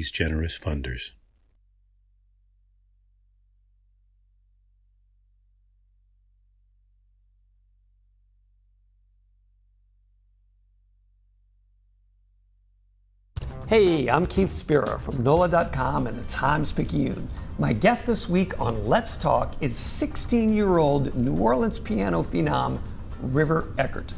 these generous funders. Hey, I'm Keith Spira from NOLA.com and the Times-Picayune. My guest this week on Let's Talk is 16-year-old New Orleans piano phenom, River Eckert.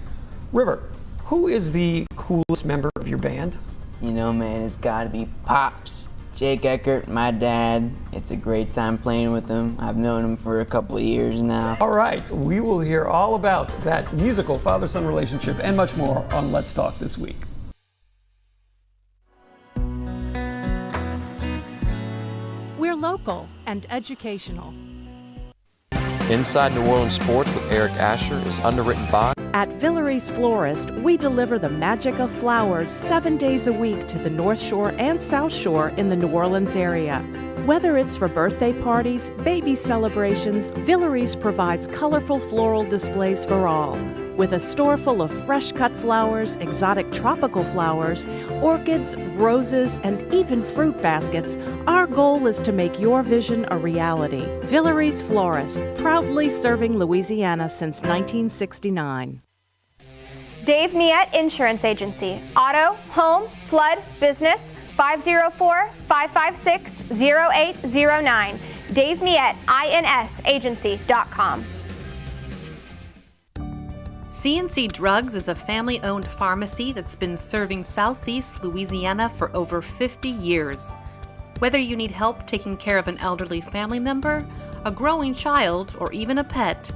River, who is the coolest member of your band? You know, man, it's gotta be Pops. Jake Eckert, my dad. It's a great time playing with him. I've known him for a couple of years now. All right, we will hear all about that musical father-son relationship and much more on Let's Talk this week. We're local and educational. Inside New Orleans Sports with Eric Asher is underwritten by... At Villeries Florist, we deliver the magic of flowers 7 days a week to the North Shore and South Shore in the New Orleans area. Whether it's for birthday parties, baby celebrations, Villeries provides colorful floral displays for all. With a store full of fresh-cut flowers, exotic tropical flowers, orchids, roses, and even fruit baskets, our goal is to make your vision a reality. Villeries Florist, proudly serving Louisiana since 1969. Dave Miette Insurance Agency. Auto, home, flood, business, 504-556-0809. Dave Miette, INSagency.com. C&C Drugs is a family-owned pharmacy that's been serving Southeast Louisiana for over 50 years. Whether you need help taking care of an elderly family member, a growing child, or even a pet,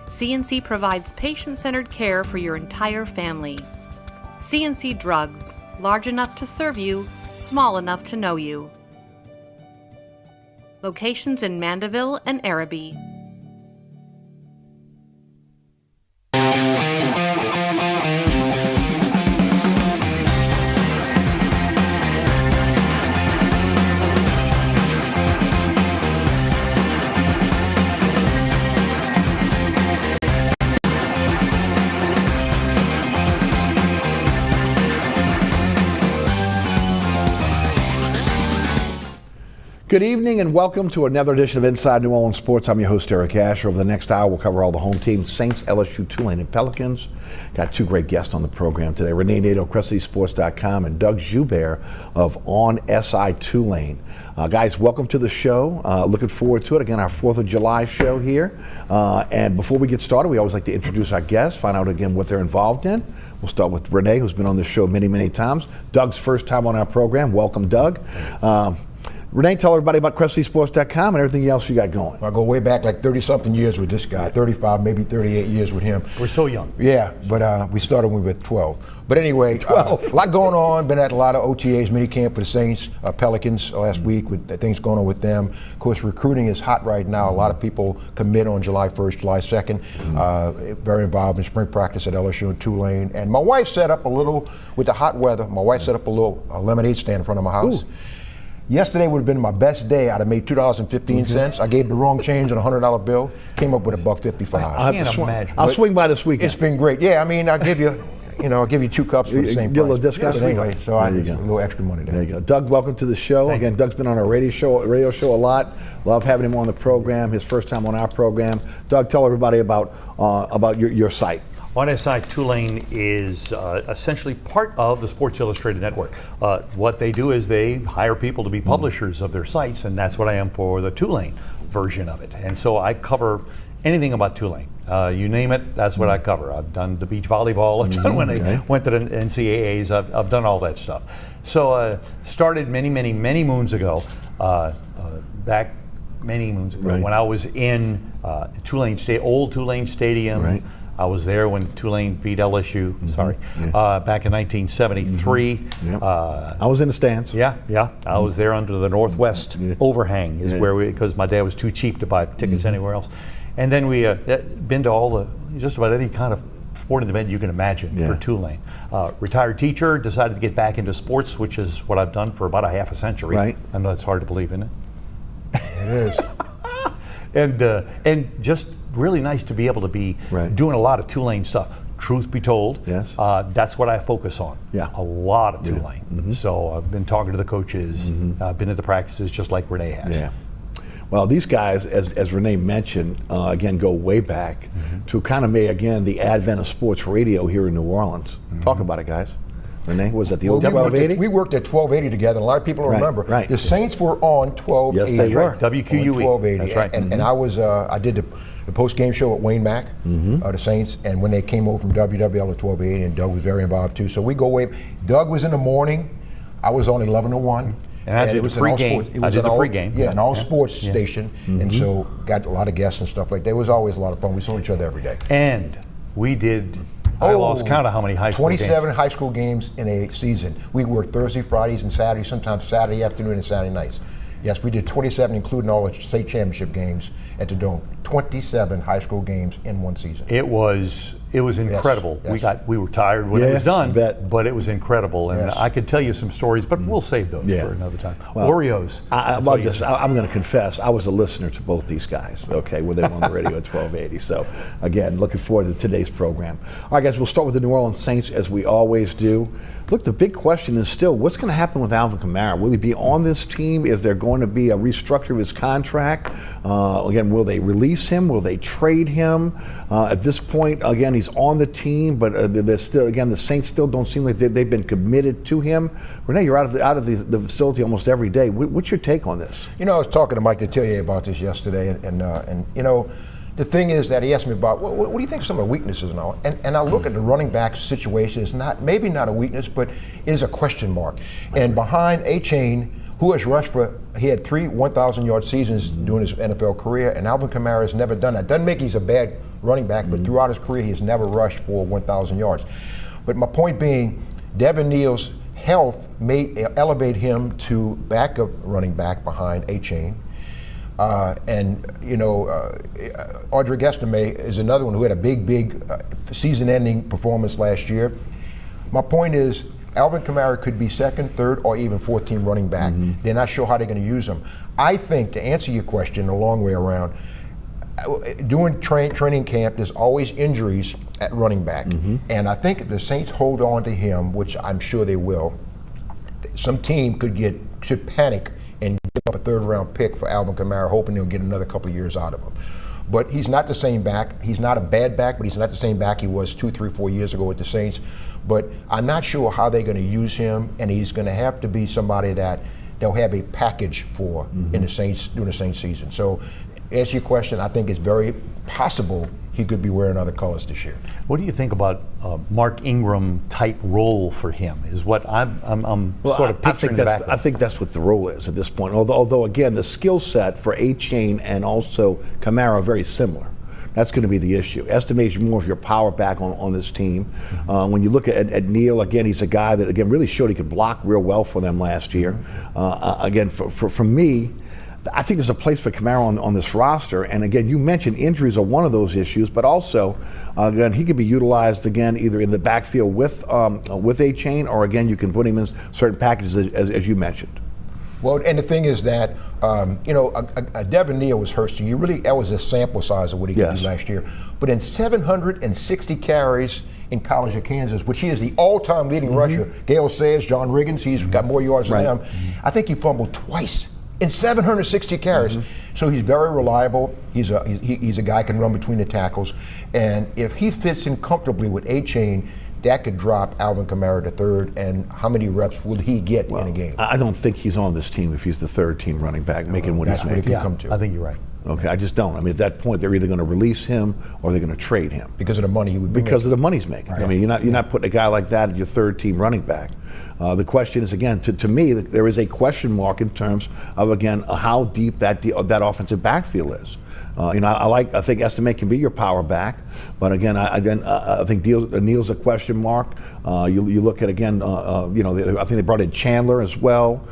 C&C provides patient-centered care for your entire family. C&C Drugs, large enough to serve you, small enough to know you. Locations in Mandeville and Araby. Good evening and welcome to another edition of Inside New Orleans Sports. I'm your host, Eric Asher. Over the next hour, we'll cover all the home teams, Saints, LSU, Tulane, and Pelicans. Got two great guests on the program today, Rene, Nadeau, CrescentCitySports.com, and Doug Joubert of On SI Tulane. Guys, welcome to the show. Looking forward to it. Again, our 4th of July show here. And before we get started, we always like to introduce our guests, find out again what they're involved in. We'll start with Rene, who's been on this show many, many times. Doug's first time on our program. Welcome, Doug. Rene, tell everybody about CrescentCitySports.com and everything else you got going. I go way back like 30-something years with this guy, 35, maybe 38 years with him. We're so young. Yeah, but we started when we were 12. But anyway, 12. A lot going on. Been at a lot of OTAs, mini camp for the Saints, Pelicans last week with things going on with them. Of course, recruiting is hot right now. A lot of people commit on July 1st, July 2nd. Very involved in spring practice at LSU and Tulane. And my wife set up a little, with the hot weather, my wife set up a lemonade stand in front of my house. Ooh. Yesterday would have been my best day. I'd have made $2.15. I gave the wrong change on a $100 bill. Came up with $1.55. I can't imagine. I'll swing by this weekend. It's been great. Yeah, I mean, I'll give you, I'll give you 2 cups for the same price. Get a little discount. Anyway, so I get a little extra money there. There you go. Doug, welcome to the show. Thank Again, you. Doug's been on our radio show a lot. Love having him on the program. His first time on our program. Doug, tell everybody about your site. On SI Tulane is essentially part of the Sports Illustrated Network. What they do is they hire people to be publishers of their sites, and that's what I am for the Tulane version of it. And so I cover anything about Tulane. You name it, that's what I cover. I've done the beach volleyball, I've done when they went to the NCAAs, I've done all that stuff. So started many moons ago, back many moons ago, when I was in old Tulane Stadium. Right. I was there when Tulane beat LSU, back in 1973. I was in the stands. Yeah. I was there under the Northwest overhang is where because my dad was too cheap to buy tickets anywhere else. And then we been to just about any kind of sporting event you can imagine for Tulane. Retired teacher, decided to get back into sports, which is what I've done for about a half a century. Right. I know that's hard to believe, isn't it? It is. And just really nice to be able to be doing a lot of Tulane stuff. truth be told, Yes. that's what I focus on. Yeah. A lot of two-lane. So I've been talking to the coaches, I've been at the practices just like Rene has. Yeah. Well, these guys, as Rene mentioned, again, go way back to kind of again, the advent of sports radio here in New Orleans. Talk about it, guys. Rene, was that the old 1280? We worked at 1280 together. A lot of people don't remember. Right. The Saints were on 1280. Yes, they were. WQUE. On 1280. That's right. And I did the post-game show at Wayne Mack, the Saints, and when they came over from WWL at 1280, and Doug was very involved too. So we go way. Doug was in the morning. I was on 11 to 1. And I did the pregame. I did the pregame. Yeah, an all-sports station, and so got a lot of guests and stuff like that. It was always a lot of fun. We saw each other every day. And we did, I lost count of how many high school 27 games. high school games in a season. We worked Thursday, Fridays, and Saturdays, sometimes Saturday afternoon and Saturday nights. Yes, we did 27, including all the state championship games at the Dome. 27 high school games in one season. It was incredible. Yes. We were tired when it was done, bet. but it was incredible, and I could tell you some stories, but we'll save those for another time. Well, Oreos. I'm going to confess, I was a listener to both these guys. Okay, when they were on the radio at 1280. So again, looking forward to today's program. All right, guys, we'll start with the New Orleans Saints as we always do. Look, the big question is still, what's going to happen with Alvin Kamara? Will he be on this team? Is there going to be a restructure of his contract? Again, will they release him? Will they trade him? At this point, again, he's on the team, but they're still, again, the Saints still don't seem like they've been committed to him. Rene, you're out of the facility almost every day. What's your take on this? You know, I was talking to Mike Detillier about this yesterday, and you know, the thing is that he asked me about what do you think some of the weaknesses and all, and I look at the running back situation. It's maybe not a weakness, but it is a question mark. And behind A-Chain, who has rushed he had 3 1,000-yard seasons during his NFL career, and Alvin Kamara has never done that. Doesn't make he's a bad running back, but throughout his career, he has never rushed for 1,000 yards. But my point being, Devin Neal's health may elevate him to backup running back behind A-Chain. And you know, Audrey Estime is another one who had a big season-ending performance last year. My point is, Alvin Kamara could be second, third, or even fourth team running back. They're not sure how they're going to use him. I think, to answer your question a long way around, during training camp, there's always injuries at running back. And I think if the Saints hold on to him, which I'm sure they will, some team should panic and give up a third-round pick for Alvin Kamara, hoping they'll get another couple of years out of him. But he's not the same back. He's not a bad back, but he's not the same back he was 2, 3, 4 years ago with the Saints. But I'm not sure how they're going to use him, and he's going to have to be somebody that they'll have a package for in the Saints during the Saints season. So, to answer your question, I think it's very possible he could be wearing other colors this year. What do you think about Mark Ingram type role for him? Is what I'm sort of picturing the back of. I think that's what the role is at this point. Although again, the skill set for A-Chain and also Kamara are very similar. That's going to be the issue. Estimate more of your power back on this team. When you look at Neal, again, he's a guy that again really showed he could block real well for them last year. Again, for me, I think there's a place for Kamara on this roster. And again, you mentioned injuries are one of those issues, but also, again, he could be utilized again either in the backfield with A-Chain, or again, you can put him in certain packages as you mentioned. Well, and the thing is that, you know, Devin Neal was hurt, so that was a sample size of what he could do last year. But in 760 carries in College of Kansas, which he is the all-time leading rusher, Gale Sayers, John Riggins, he's got more yards than them. I think he fumbled twice in 760 carries. So he's very reliable. He's a guy who can run between the tackles. And if he fits in comfortably with A-Chain, that could drop Alvin Kamara to third, and how many reps will he get in a game? I don't think he's on this team if he's the third team running back, making what he's making. That's what it could come to. I think you're right. Okay, I just don't. I mean, at that point, they're either going to release him or they're going to trade him because of the money he would be because of the money he's making. Right. I mean, you're not putting a guy like that at your third team running back. The question is, again, to me, there is a question mark in terms of, again, how deep that offensive backfield is. You know, I think Estime can be your power back, but again, I think Neal's a question mark. You look at again, you know, I think they brought in Chandler as well.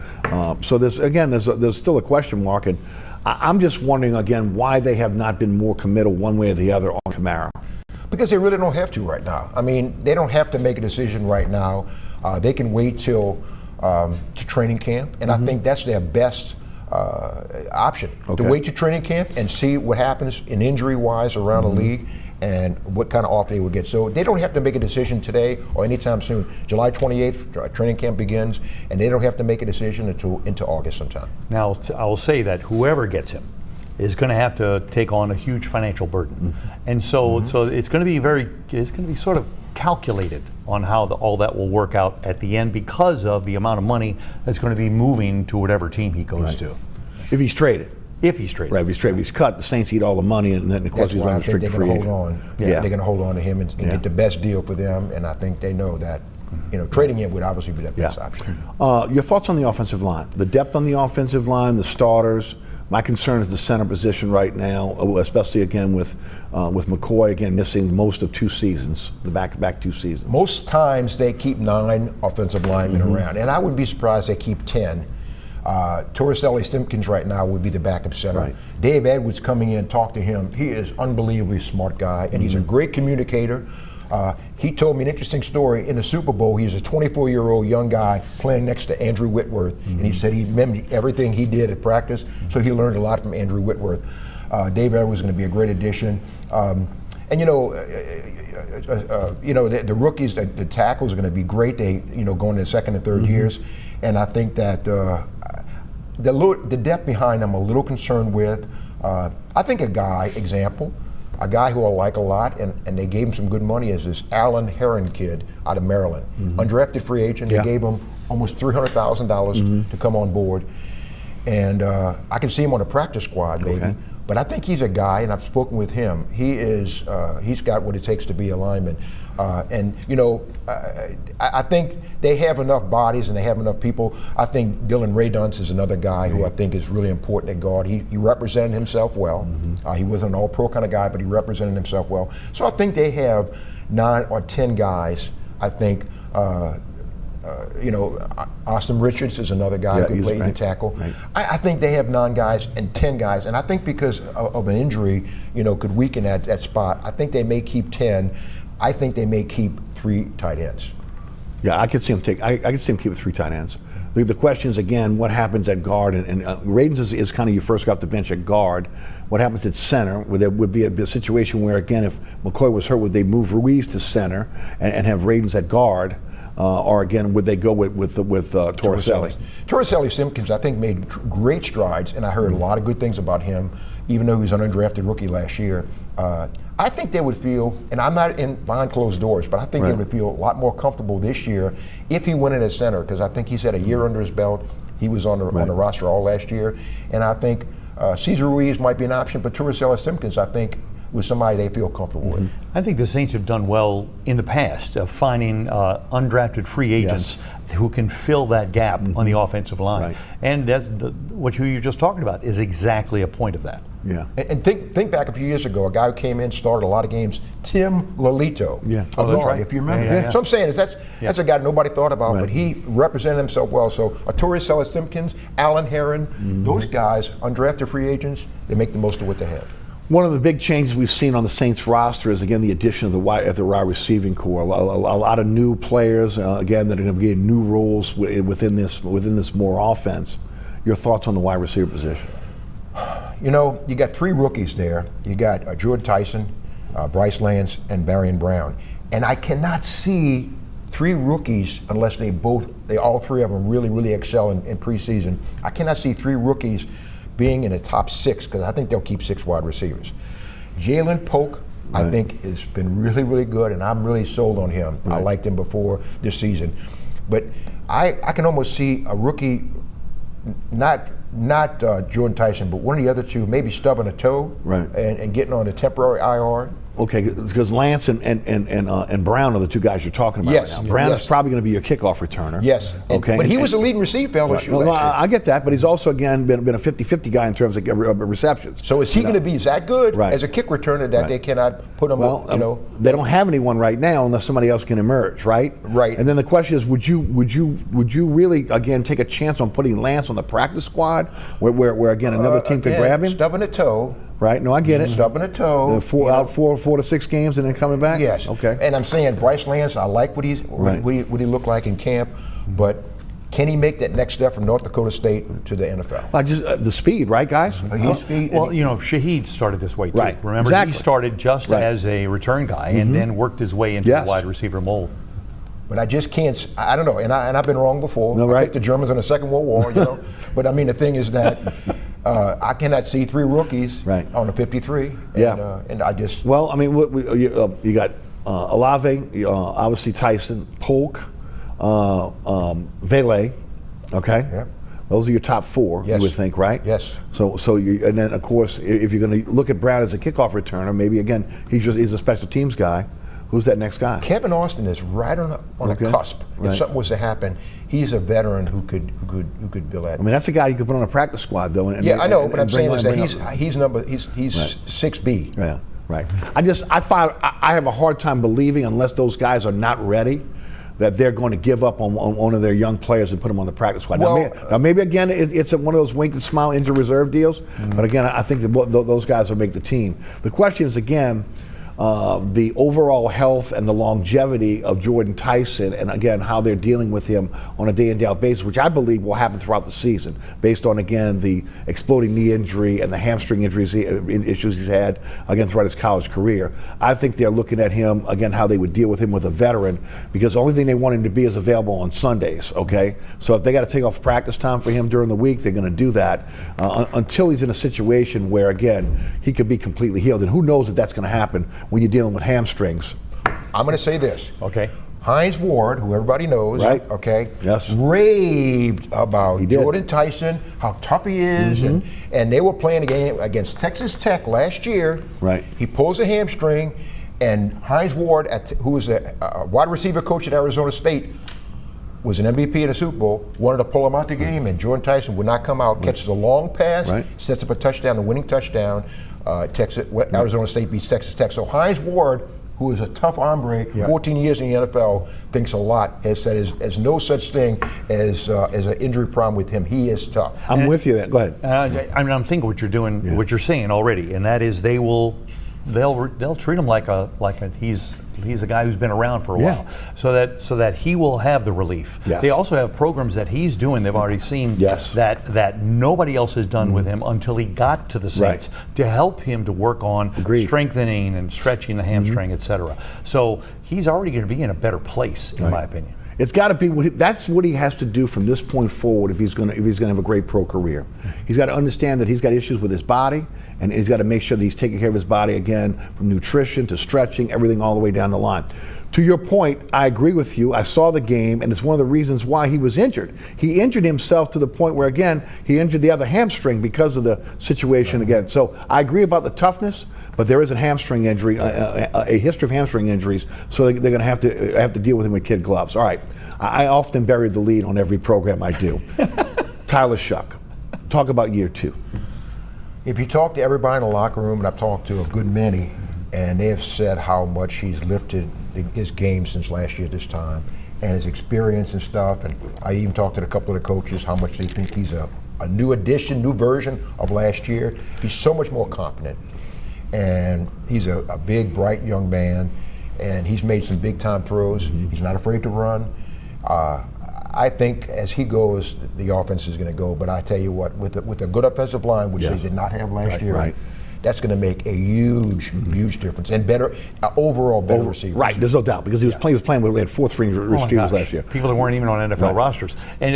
So there's still a question mark, and I'm just wondering again why they have not been more committal one way or the other on Kamara. Because they really don't have to right now. I mean, they don't have to make a decision right now. They can wait till to training camp, and I think that's their best option. To wait to training camp and see what happens in injury-wise around the league, and what kind of offer they would get. So they don't have to make a decision today or anytime soon. July 28th, training camp begins, and they don't have to make a decision until into August sometime. Now, I will say that whoever gets him is going to have to take on a huge financial burden, and so it's going to be sort of calculated on how all that will work out at the end because of the amount of money that's going to be moving to whatever team he goes to. If he's traded. If he's traded. Right, if he's traded. If he's cut, the Saints eat all the money, and then of course That's he's why I on think they're restricted going free to hold agent. on. Yeah, they're going to hold on to him and get the best deal for them, and I think they know that trading him would obviously be the best option. Your thoughts on the offensive line? The depth on the offensive line, the starters. My concern is the center position right now, especially again with McCoy again missing most of 2 seasons, the back-to-back 2 seasons. Most times they keep 9 offensive linemen around, and I wouldn't be surprised they keep 10. Torricelli Simpkins right now would be the backup center. Right. Dave Edwards coming in, talk to him. He is unbelievably smart guy, and he's a great communicator. He told me an interesting story. In the Super Bowl, he's a 24-year-old young guy playing next to Andrew Whitworth, and he said he remembered everything he did at practice, so he learned a lot from Andrew Whitworth. Dave Edwards is going to be a great addition. And the rookies, the tackles are going to be great. They, going into the second and third years, and I think that the depth behind them I'm a little concerned with. I think a guy who I like a lot, and they gave him some good money, is this Alan Heron kid out of Maryland, undrafted free agent. They gave him almost $300,000 to come on board, and I can see him on the practice squad maybe. Okay. But I think he's a guy, and I've spoken with him. He's got what it takes to be a lineman. I think they have enough bodies and they have enough people. I think Dylan Radunz is another guy who I think is really important at guard. He represented himself well. He wasn't an all-pro kind of guy, but he represented himself well. So I think they have 9 or 10 guys, I think. Austin Richards is another guy who played the tackle. Right. I think they have 9 guys and 10 guys, and I think because of an injury, could weaken that spot. I think they may keep 10. I think they may keep 3 tight ends. Yeah, I could see him I could see him keep 3 tight ends. The question is again, what happens at guard? And Radunz is kind of you first got the bench at guard. What happens at center? Where there would be a situation where again, if McCoy was hurt, would they move Ruiz to center and have Radunz at guard? Or again, would they go with Torricelli? Torricelli Simpkins, I think, made great strides, and I heard a lot of good things about him, even though he was an undrafted rookie last year. I think they would feel, and I'm not behind closed doors, but I think they would feel a lot more comfortable this year if he went in at center, because I think he's had a year under his belt. He was on the roster all last year, and I think Cesar Ruiz might be an option, but Torricelli Simpkins, I think, was somebody they feel comfortable with. I think the Saints have done well in the past of finding undrafted free agents who can fill that gap on the offensive line. Right. And that's what you're just talking about is exactly a point of that. Yeah. And think back a few years ago, a guy who came in, started a lot of games, Tim Lolito. Yeah. A guard, if you remember. Yeah. So I'm saying that's a guy nobody thought about, but he represented himself well. So Torricelli Simpkins, Alan Heron, those guys, undrafted free agents, they make the most of what they have. One of the big changes we've seen on the Saints roster is again the addition of the wide receiving core. A lot of new players again that are going to be in new roles within this more offense. Your thoughts on the wide receiver position? You got 3 rookies there. You got Jordan Tyson, Bryce Lance, and Barrion Brown, and I cannot see 3 rookies unless all 3 of them really excel in preseason. I cannot see 3 rookies being in the top 6, because I think they'll keep 6 wide receivers. Jalen Polk, I think, has been really good, and I'm really sold on him. I liked him before this season. But I can almost see a rookie, not Jordan Tyson, but one of the other 2, maybe stubbing a toe and getting on a temporary IR. Okay, because Lance and Brown are the 2 guys you're talking about right now. Brown is probably going to be your kickoff returner. Yes. Okay. But he was a leading receiver LSU last year. I get that, but he's also, again, been a 50-50 guy in terms of receptions. So is he going to be that good as a kick returner that they cannot put him they don't have anyone right now unless somebody else can emerge, right? Right. And then the question is, would you really, again, take a chance on putting Lance on the practice squad where again, another team could grab him? Stubbing a toe. Right, no, I get it. Stubbing a toe. 4 to 6 games and then coming back? Yes. Okay. And I'm saying Bryce Lance, I like what he looked like in camp, but Can he make that next step from North Dakota State to the NFL? Just the speed, right, guys? He's speed. Well, Shaheed started this way too. Right. Remember, Exactly. he started just as a return guy and then worked his way into the wide receiver mold. But I just can't. I don't know, and I've been wrong before. No, I right. picked the Germans in the Second World War, But I mean, the thing is that I cannot see 3 rookies on the 53. And I just. Well, I mean, you got Olave, obviously Tyson, Polk, WLAE. Okay. Yeah. Those are your top 4, Yes. you would think, right? Yes. So you, and then of course, if you're going to look at Brown as a kickoff returner, maybe again he's a special teams guy. Who's that next guy? Kevin Austin is right on a cusp. If something was to happen, he's a veteran who could bill that. I mean, that's a guy you could put on a practice squad, though. I know, but I'm saying is that he's 6B. Yeah, right. I have a hard time believing, unless those guys are not ready, that they're going to give up on one of their young players and put them on the practice squad. Now, maybe again, it's one of those wink and smile injury reserve deals. But again, I think that those guys will make the team. The question is again. The overall health and the longevity of Jordan Tyson, and again how they're dealing with him on a day in day out basis, which I believe will happen throughout the season, based on again the exploding knee injury and the hamstring issues he's had again throughout his college career. I think they're looking at him again how they would deal with him with a veteran, because the only thing they want him to be is available on Sundays. Okay, so if they got to take off practice time for him during the week, they're going to do that until he's in a situation where again he could be completely healed, and who knows if that's going to happen when you're dealing with hamstrings. I'm going to say this. Okay. Hines Ward, who everybody knows, right? Okay, yes, raved about Jordan Tyson, how tough he is, and they were playing a game against Texas Tech last year. Right. He pulls a hamstring, and Hines Ward, who was a wide receiver coach at Arizona State, was an MVP in the Super Bowl, wanted to pull him out the game, and Jordan Tyson would not come out, catches a long pass, sets up a touchdown, the winning touchdown. Arizona State beats Texas Tech. So Hines Ward, who is a tough hombre, 14 years in the NFL, thinks a lot, has said there's no such thing as an injury problem with him. He is tough. I'm with you there. Go ahead. I'm thinking what you're doing, what you're saying already, and that is they'll treat him like he's a guy who's been around for a while, so that he will have the relief. They also have programs that he's doing. They've already seen that nobody else has done with him until he got to the Saints to help him to work on strengthening and stretching the hamstring, etc. So he's already going to be in a better place, in my opinion. It's got to be that's what he has to do from this point forward if he's going to have a great pro career. He's got to understand that he's got issues with his body, and he's got to make sure that he's taking care of his body again, from nutrition to stretching, everything all the way down the line. To your point, I agree with you. I saw the game, and it's one of the reasons why he was injured. He injured himself to the point where, again, he injured the other hamstring because of the situation again. So I agree about the toughness, but there is a hamstring injury, a history of hamstring injuries, so they're going to have to deal with him with kid gloves. All right, I often bury the lead on every program I do. Tyler Shuck, talk about year 2. If you talk to everybody in the locker room, and I've talked to a good many, and they have said how much he's lifted his game since last year this time, and his experience and stuff, and I even talked to a couple of the coaches how much they think he's a new addition, new version of last year. He's so much more confident, and he's a big, bright young man, and he's made some big time throws. He's not afraid to run. I think as he goes, the offense is going to go. But I tell you what, with a good offensive line, which they did not have last year, that's going to make a huge difference, and better overall better receivers. Right, there's no doubt, because he was playing with, we had 4 string receivers last year. People that weren't even on NFL rosters. And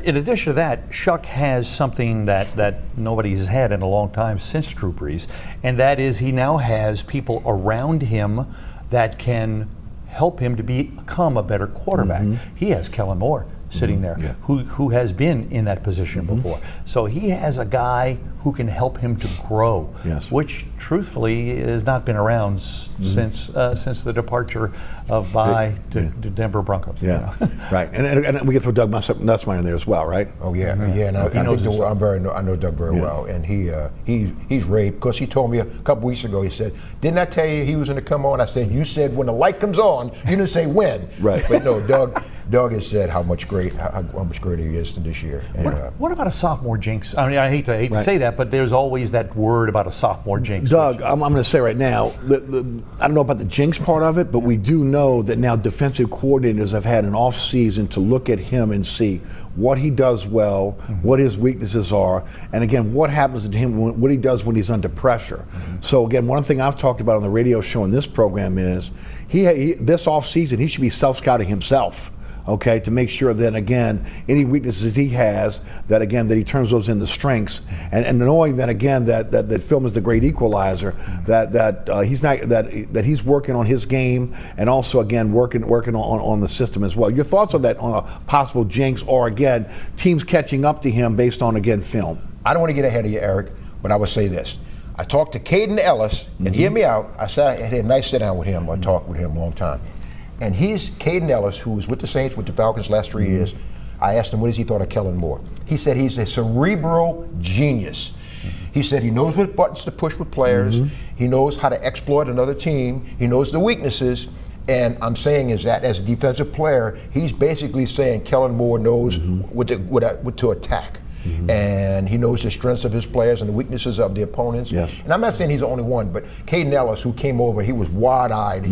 in addition to that, Shuck has something that nobody's had in a long time since Drew Brees, and that is he now has people around him that can help him to become a better quarterback. He has Kellen Moore sitting there, who has been in that position before. So he has a guy who can help him to grow, which truthfully has not been around since the departure of Bye to Denver Broncos. Right, and we can throw Doug Nussmeier in there as well, right? Oh yeah, and I know Doug very well, and he's raved, because he told me a couple weeks ago. He said, "Didn't I tell you he was going to come on?" I said, "You said when the light comes on. You didn't say when." Right. But no, Doug has said how much greater he is than this year. And, what about a sophomore jinx? I mean, I hate to say that, but there's always that word about a sophomore jinx. Doug, I'm going to say right now, I don't know about the jinx part of it, but we do know that now defensive coordinators have had an off season to look at him and see what he does well, what his weaknesses are, and again, what happens to him, what he does when he's under pressure. So again, one thing I've talked about on the radio show in this program is this offseason, he should be self-scouting himself, okay, to make sure that, again, any weaknesses he has, that he turns those into strengths, and knowing that, again, that film is the great equalizer, that he's working on his game, and also, again, working on the system as well. Your thoughts on that, on a possible jinx, or again, teams catching up to him based on, again, film? I don't want to get ahead of you, Eric, but I would say this. I talked to Caden Ellis, and hear me out. I had a nice sit down with him. I talked with him a long time. And he's Caden Ellis, who was with the Saints, with the Falcons last 3 years. I asked him what he thought of Kellen Moore. He said he's a cerebral genius. He said he knows what buttons to push with players. He knows how to exploit another team. He knows the weaknesses. And I'm saying is that as a defensive player, he's basically saying Kellen Moore knows what to attack. And he knows the strengths of his players and the weaknesses of the opponents. Yes. And I'm not saying he's the only one, but Caden Ellis, who came over, he was wide-eyed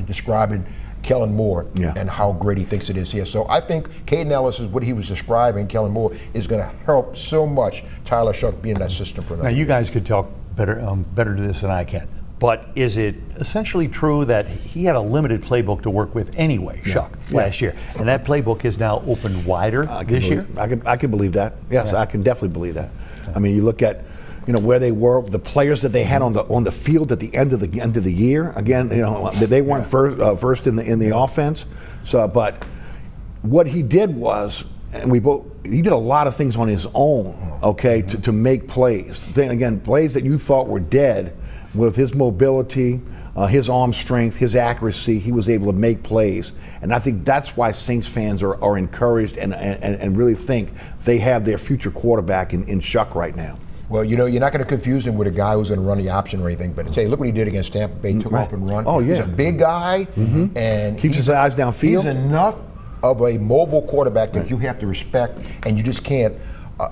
describing Kellen Moore and how great he thinks it is here. So I think Caden Ellis is what he was describing, Kellen Moore, is going to help so much Tyler Shuck being in that system for another Now, you year. guys could talk better to this than I can. But is it essentially true that he had a limited playbook to work with anyway, Shuck, last year, and that playbook is now opened wider this year? I can believe that. Yes, I can definitely believe that. I mean, you look at where they were, the players that they had on the field at the end of the year. Again, they weren't first in the offense. So, but what he did was, and he did a lot of things on his own, okay, to make plays. Then again, plays that you thought were dead. With his mobility, his arm strength, his accuracy, he was able to make plays. And I think that's why Saints fans are encouraged and really think they have their future quarterback in Shuck right now. Well, you're not going to confuse him with a guy who's going to run the option or anything. But look what he did against Tampa Bay. Took off and run. Oh, yeah. He's a big guy. And keeps his eyes downfield. He's enough of a mobile quarterback that you have to respect, and you just can't.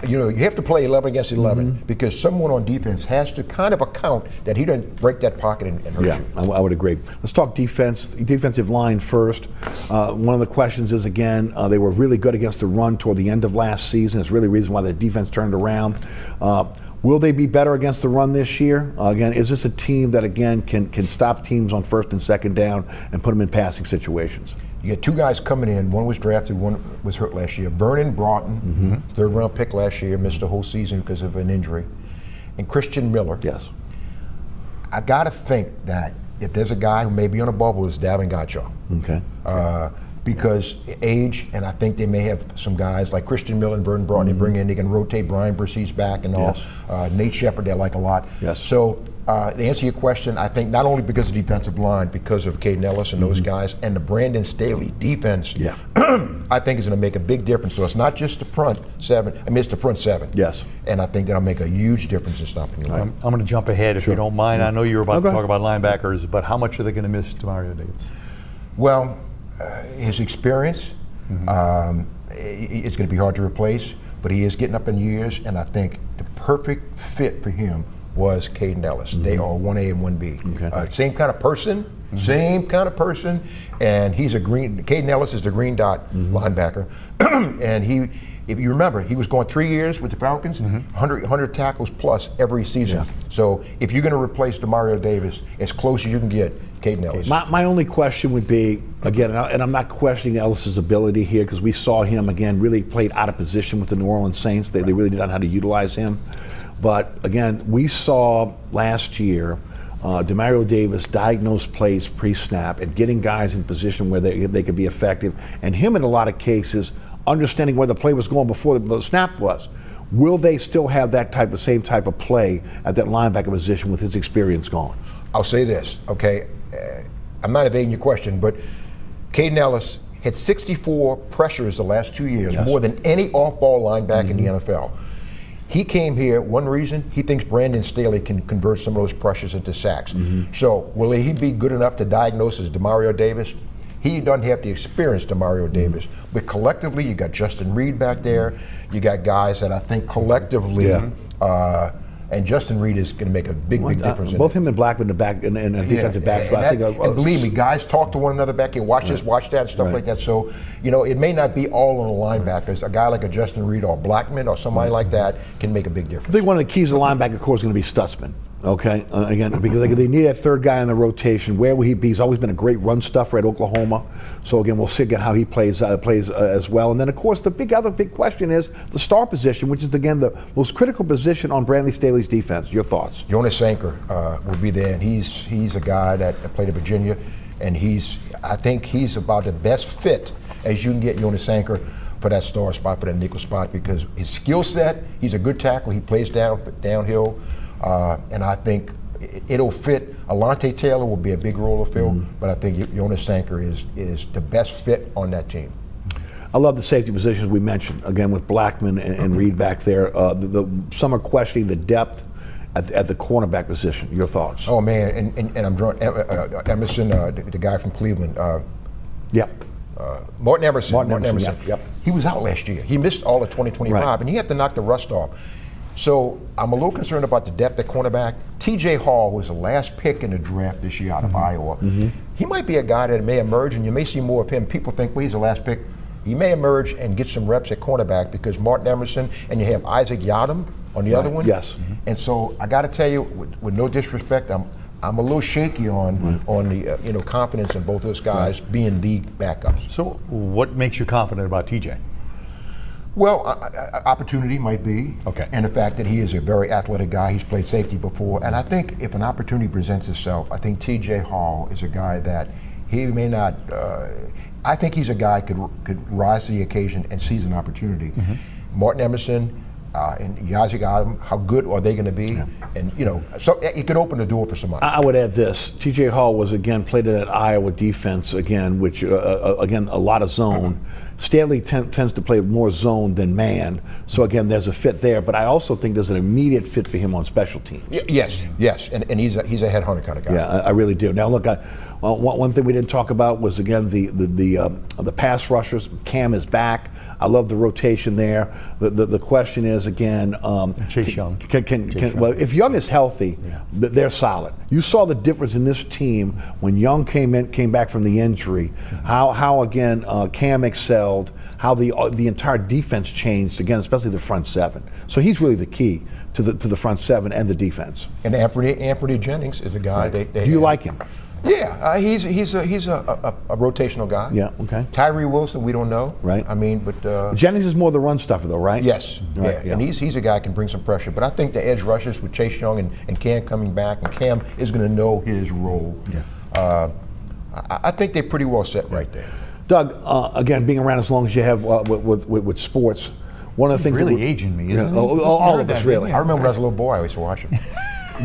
You have to play 11 against 11 because someone on defense has to kind of account that he doesn't break that pocket and hurt you. I would agree. Let's talk defensive line first. One of the questions is, again, they were really good against the run toward the end of last season. It's really the reason why the defense turned around. Will they be better against the run this year? Again, is this a team that, again, can stop teams on first and second down and put them in passing situations? You got two guys coming in. One was drafted, one was hurt last year. Vernon Broughton, third-round pick last year, missed the whole season because of an injury. And Christian Miller. Yes. I got to think that if there's a guy who may be on a bubble, it's Davin Godchaux. Okay. Because age, and I think they may have some guys like Christian Miller and Vernon Broughton they bring in. They can rotate Brian Bressee's back and all. Nate Shepard they like a lot. Yes. So to answer your question, I think not only because of the defensive line, because of Caden Ellis and those guys, and the Brandon Staley defense, I think is going to make a big difference. So it's not just the front seven. I mean, it's the front seven. Yes. And I think that'll make a huge difference in stopping the line. I'm going to jump ahead if you don't mind. I know you were about to talk about linebackers, but how much are they going to miss Demario Davis? Well, his experience, it's going to be hard to replace, but he is getting up in years, and I think the perfect fit for him was Caden Ellis. They are 1A and 1B. Okay. Same kind of person, and he's Caden Ellis is the green dot linebacker, and if you remember, he was going 3 years with the Falcons, 100 tackles plus every season. So if you're going to replace Demario Davis, as close as you can get, Caden Ellis. My only question would be, again, and I'm not questioning Ellis's ability here because we saw him, again, really played out of position with the New Orleans Saints. They really did not know how to utilize him. But again, we saw last year Demario Davis diagnose plays pre-snap and getting guys in position where they could be effective, and him in a lot of cases understanding where the play was going before the snap was. Will they still have that same type of play at that linebacker position with his experience gone? I'll say this, okay? I'm not evading your question, but Caden Ellis had 64 pressures the last 2 years, more than any off-ball linebacker in the NFL. He came here, one reason, he thinks Brandon Staley can convert some of those pressures into sacks. So will he be good enough to diagnose as Demario Davis? He doesn't have the experience Demario Davis, but collectively you got Justin Reed back there. You got guys that I think collectively, And Justin Reed is going to make a big difference. Both him and Blackman in the back and defensive back. So and believe me, guys talk to one another back here. Watch this, watch that, and stuff like that. So, it may not be all on the linebackers. A guy like a Justin Reed or Blackman or somebody like that can make a big difference. I think one of the keys to the linebacker core is going to be Stutzman. Okay, again, because they need that third guy in the rotation. Where will he be? He's always been a great run stuffer at Oklahoma. So again, we'll see again how he plays as well. And then of course the other big question is the star position, which is again the most critical position on Brantley Staley's defense. Your thoughts? Jonas Sanker will be there, and he's a guy that played at Virginia, and I think he's about the best fit as you can get Jonas Sanker for that star spot, for that nickel spot, because his skill set, he's a good tackle. He plays downhill. And I think it'll fit. Alontae Taylor will be a big role to fill, but I think Jonas Sanker is the best fit on that team. I love the safety positions we mentioned, again, with Blackman and Reed back there. Some are questioning the depth at the cornerback position. Your thoughts? Oh, man, and I'm drawing Emerson, the guy from Cleveland. Martin Emerson. Yep. He was out last year. He missed all of 2025, and you have to knock the rust off. So I'm a little concerned about the depth at cornerback. T.J. Hall was the last pick in the draft this year out of Iowa. He might be a guy that may emerge, and you may see more of him. People think, well, he's the last pick. He may emerge and get some reps at cornerback because Martin Emerson, and you have Isaac Yadam on the other one. Yes. And so I got to tell you, with no disrespect, I'm a little shaky on the confidence in both those guys being the backups. So what makes you confident about TJ? Well, opportunity might be, and the fact that he is a very athletic guy. He's played safety before, and I think if an opportunity presents itself, I think T.J. Hall is a guy that he may not. I think he's a guy could rise to the occasion and seize an opportunity. Martin Emerson and Isaac Adam, how good are they going to be? And so it could open the door for somebody. I would add this: T.J. Hall was again played in that Iowa defense again, which again a lot of zone. Staley tends to play more zone than man, so again there's a fit there. But I also think there's an immediate fit for him on special teams. Yes, and he's a headhunter kind of guy. Yeah, I really do. Now look, one thing we didn't talk about was again the pass rushers. Cam is back. I love the rotation there. The question is again, Chase Young. Well, if Young is healthy, they're solid. You saw the difference in this team when Young came back from the injury. How again Cam excelled. How the entire defense changed again, especially the front seven. So he's really the key to the front seven and the defense. And Anthony Jennings is a guy. Right. Do you like him? Yeah, he's a rotational guy. Yeah, okay. Tyree Wilson, we don't know. Right. I mean, but Jennings is more the run stuffer, though, right? Yes. Right, yeah. And he's a guy who can bring some pressure. But I think the edge rushers with Chase Young and Cam coming back, and Cam is going to know his role. Yeah. I think they're pretty well set right there. Doug, again, being around as long as you have with sports, one of the things really aging me, isn't it? All of us, really. I remember when I was a little boy, I used to watch him.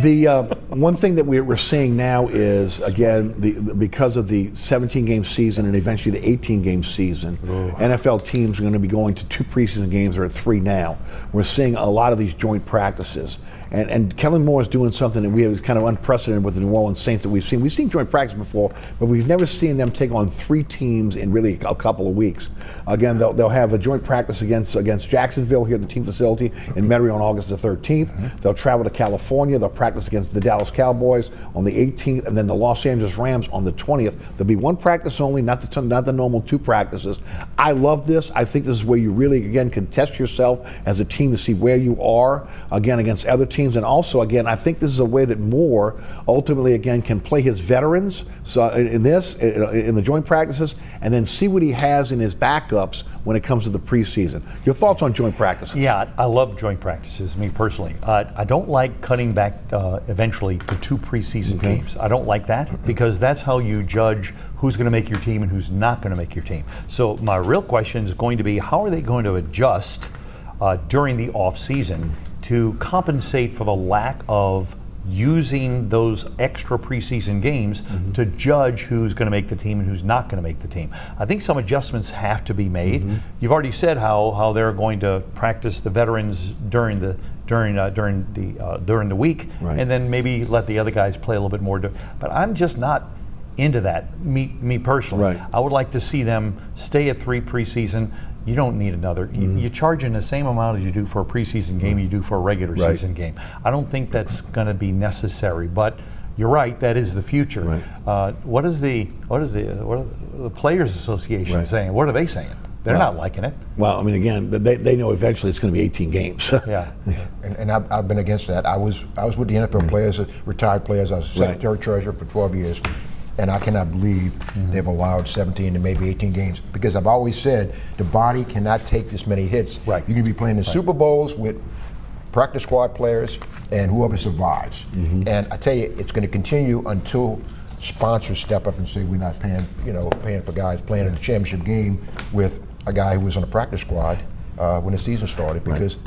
The one thing that we're seeing now is, again, because of the 17-game season and eventually the 18-game season, NFL teams are going to be going to 2 preseason games or at 3 now. We're seeing a lot of these joint practices. And Kellen Moore is doing something that we have kind of unprecedented with the New Orleans Saints that we've seen. We've seen joint practice before, but we've never seen them take on 3 teams in really a couple of weeks. Again, they'll have a joint practice against Jacksonville here at the team facility in Metairie on August the 13th. They'll travel to California. They'll practice against the Dallas Cowboys on the 18th, and then the Los Angeles Rams on the 20th. There'll be 1 practice only, not the normal 2 practices. I love this. I think this is where you really, again, can test yourself as a team to see where you are, again, against other teams. And also, again, I think this is a way that Moore ultimately, again, can play his veterans in the joint practices and then see what he has in his backups when it comes to the preseason. Your thoughts on joint practices? Yeah, I love joint practices, me personally. I don't like cutting back eventually to 2 preseason games. I don't like that because that's how you judge who's going to make your team and who's not going to make your team. So my real question is going to be, how are they going to adjust during the off season to compensate for the lack of using those extra preseason games to judge who's going to make the team and who's not going to make the team? I think some adjustments have to be made. You've already said how they're going to practice the veterans during the week, and then maybe let the other guys play a little bit more. But I'm just not into that, me personally. I would like to see them stay at 3 preseason. You don't need another. You charge in the same amount as you do for a preseason game you do for a regular season game. I don't think that's going to be necessary, but you're right. That is the future. Right. What are the Players Association saying? What are they saying? They're not liking it. Well, I mean, again, they know eventually it's going to be 18 games. Yeah. And I've been against that. I was with the NFL players, retired players. I was secretary treasurer for 12 years. And I cannot believe they've allowed 17 to maybe 18 games, because I've always said the body cannot take this many hits. Right. You can be playing in Super Bowls with practice squad players and whoever survives. And I tell you, it's going to continue until sponsors step up and say we're not paying for guys playing in the championship game with a guy who was on the practice squad when the season started, because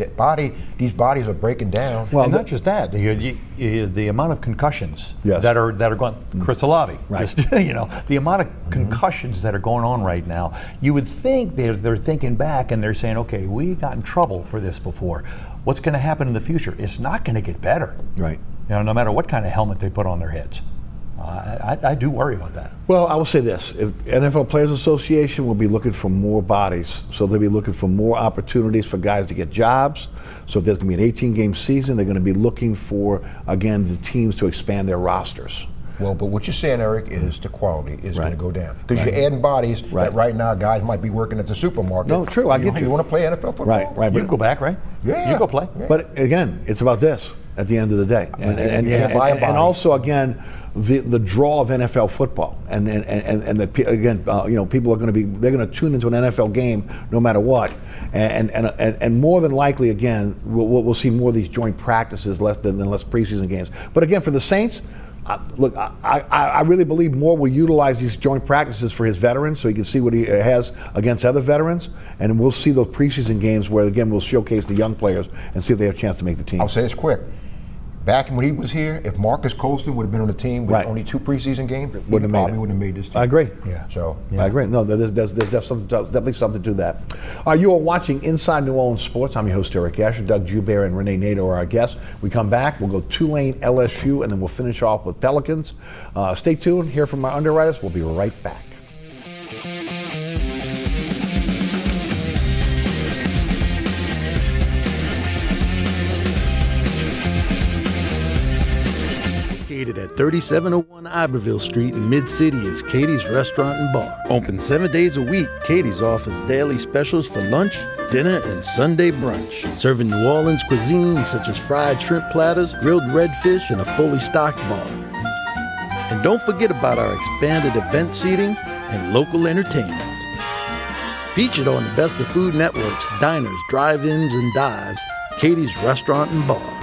these bodies are breaking down. Well, and not just that, the amount of concussions that are going. Chris Olave, just the amount of concussions that are going on right now. You would think they're thinking back and they're saying, okay, we got in trouble for this before. What's going to happen in the future? It's not going to get better. Right. No matter what kind of helmet they put on their heads. I do worry about that. Well, I will say this. If NFL Players Association will be looking for more bodies, so they'll be looking for more opportunities for guys to get jobs. So if there's going to be an 18-game season, they're going to be looking for, again, the teams to expand their rosters. Well, but what you're saying, Eric, is the quality is going to go down. Because you're adding bodies that right now guys might be working at the supermarket. No, true, I get you. You want to play NFL football? Right. You can go back, right? Yeah. You go play. Yeah. But again, it's about this at the end of the day. And also, again, the draw of NFL football, and people are going to they're going to tune into an NFL game no matter what, and more than likely, again, we'll see more of these joint practices less preseason games. But again, for the Saints, look, I really believe Moore will utilize these joint practices for his veterans, so he can see what he has against other veterans, and we'll see those preseason games where again we'll showcase the young players and see if they have a chance to make the team. I'll say this quick. Back when he was here, if Marcus Colston would have been on the team with only 2 preseason games, he probably wouldn't have made this team. I agree. Yeah. So I agree. No, there's definitely something to that. You are watching Inside New Orleans Sports. I'm your host, Eric Asher. Doug Joubert and Rene Nadeau are our guests. We come back, we'll go Tulane, LSU, and then we'll finish off with Pelicans. Stay tuned. Hear from our underwriters. We'll be right back. Located at 3701 Iberville Street in Mid-City is Katie's Restaurant and Bar. Open 7 days a week, Katie's offers daily specials for lunch, dinner, and Sunday brunch. Serving New Orleans cuisine such as fried shrimp platters, grilled redfish, and a fully stocked bar. And don't forget about our expanded event seating and local entertainment. Featured on the Best of Food Network's diners, drive-ins, and dives, Katie's Restaurant and Bar.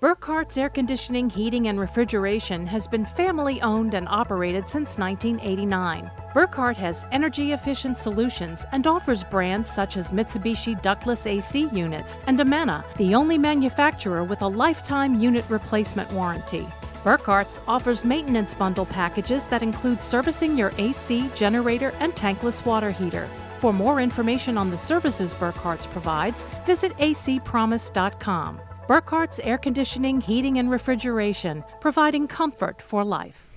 Burkhart's Air Conditioning, Heating, and Refrigeration has been family-owned and operated since 1989. Burkhart has energy-efficient solutions and offers brands such as Mitsubishi ductless AC units and Amana, the only manufacturer with a lifetime unit replacement warranty. Burkhart's offers maintenance bundle packages that include servicing your AC, generator, and tankless water heater. For more information on the services Burkhart's provides, visit acpromise.com. Burkhart's Air Conditioning, Heating, and Refrigeration, providing comfort for life.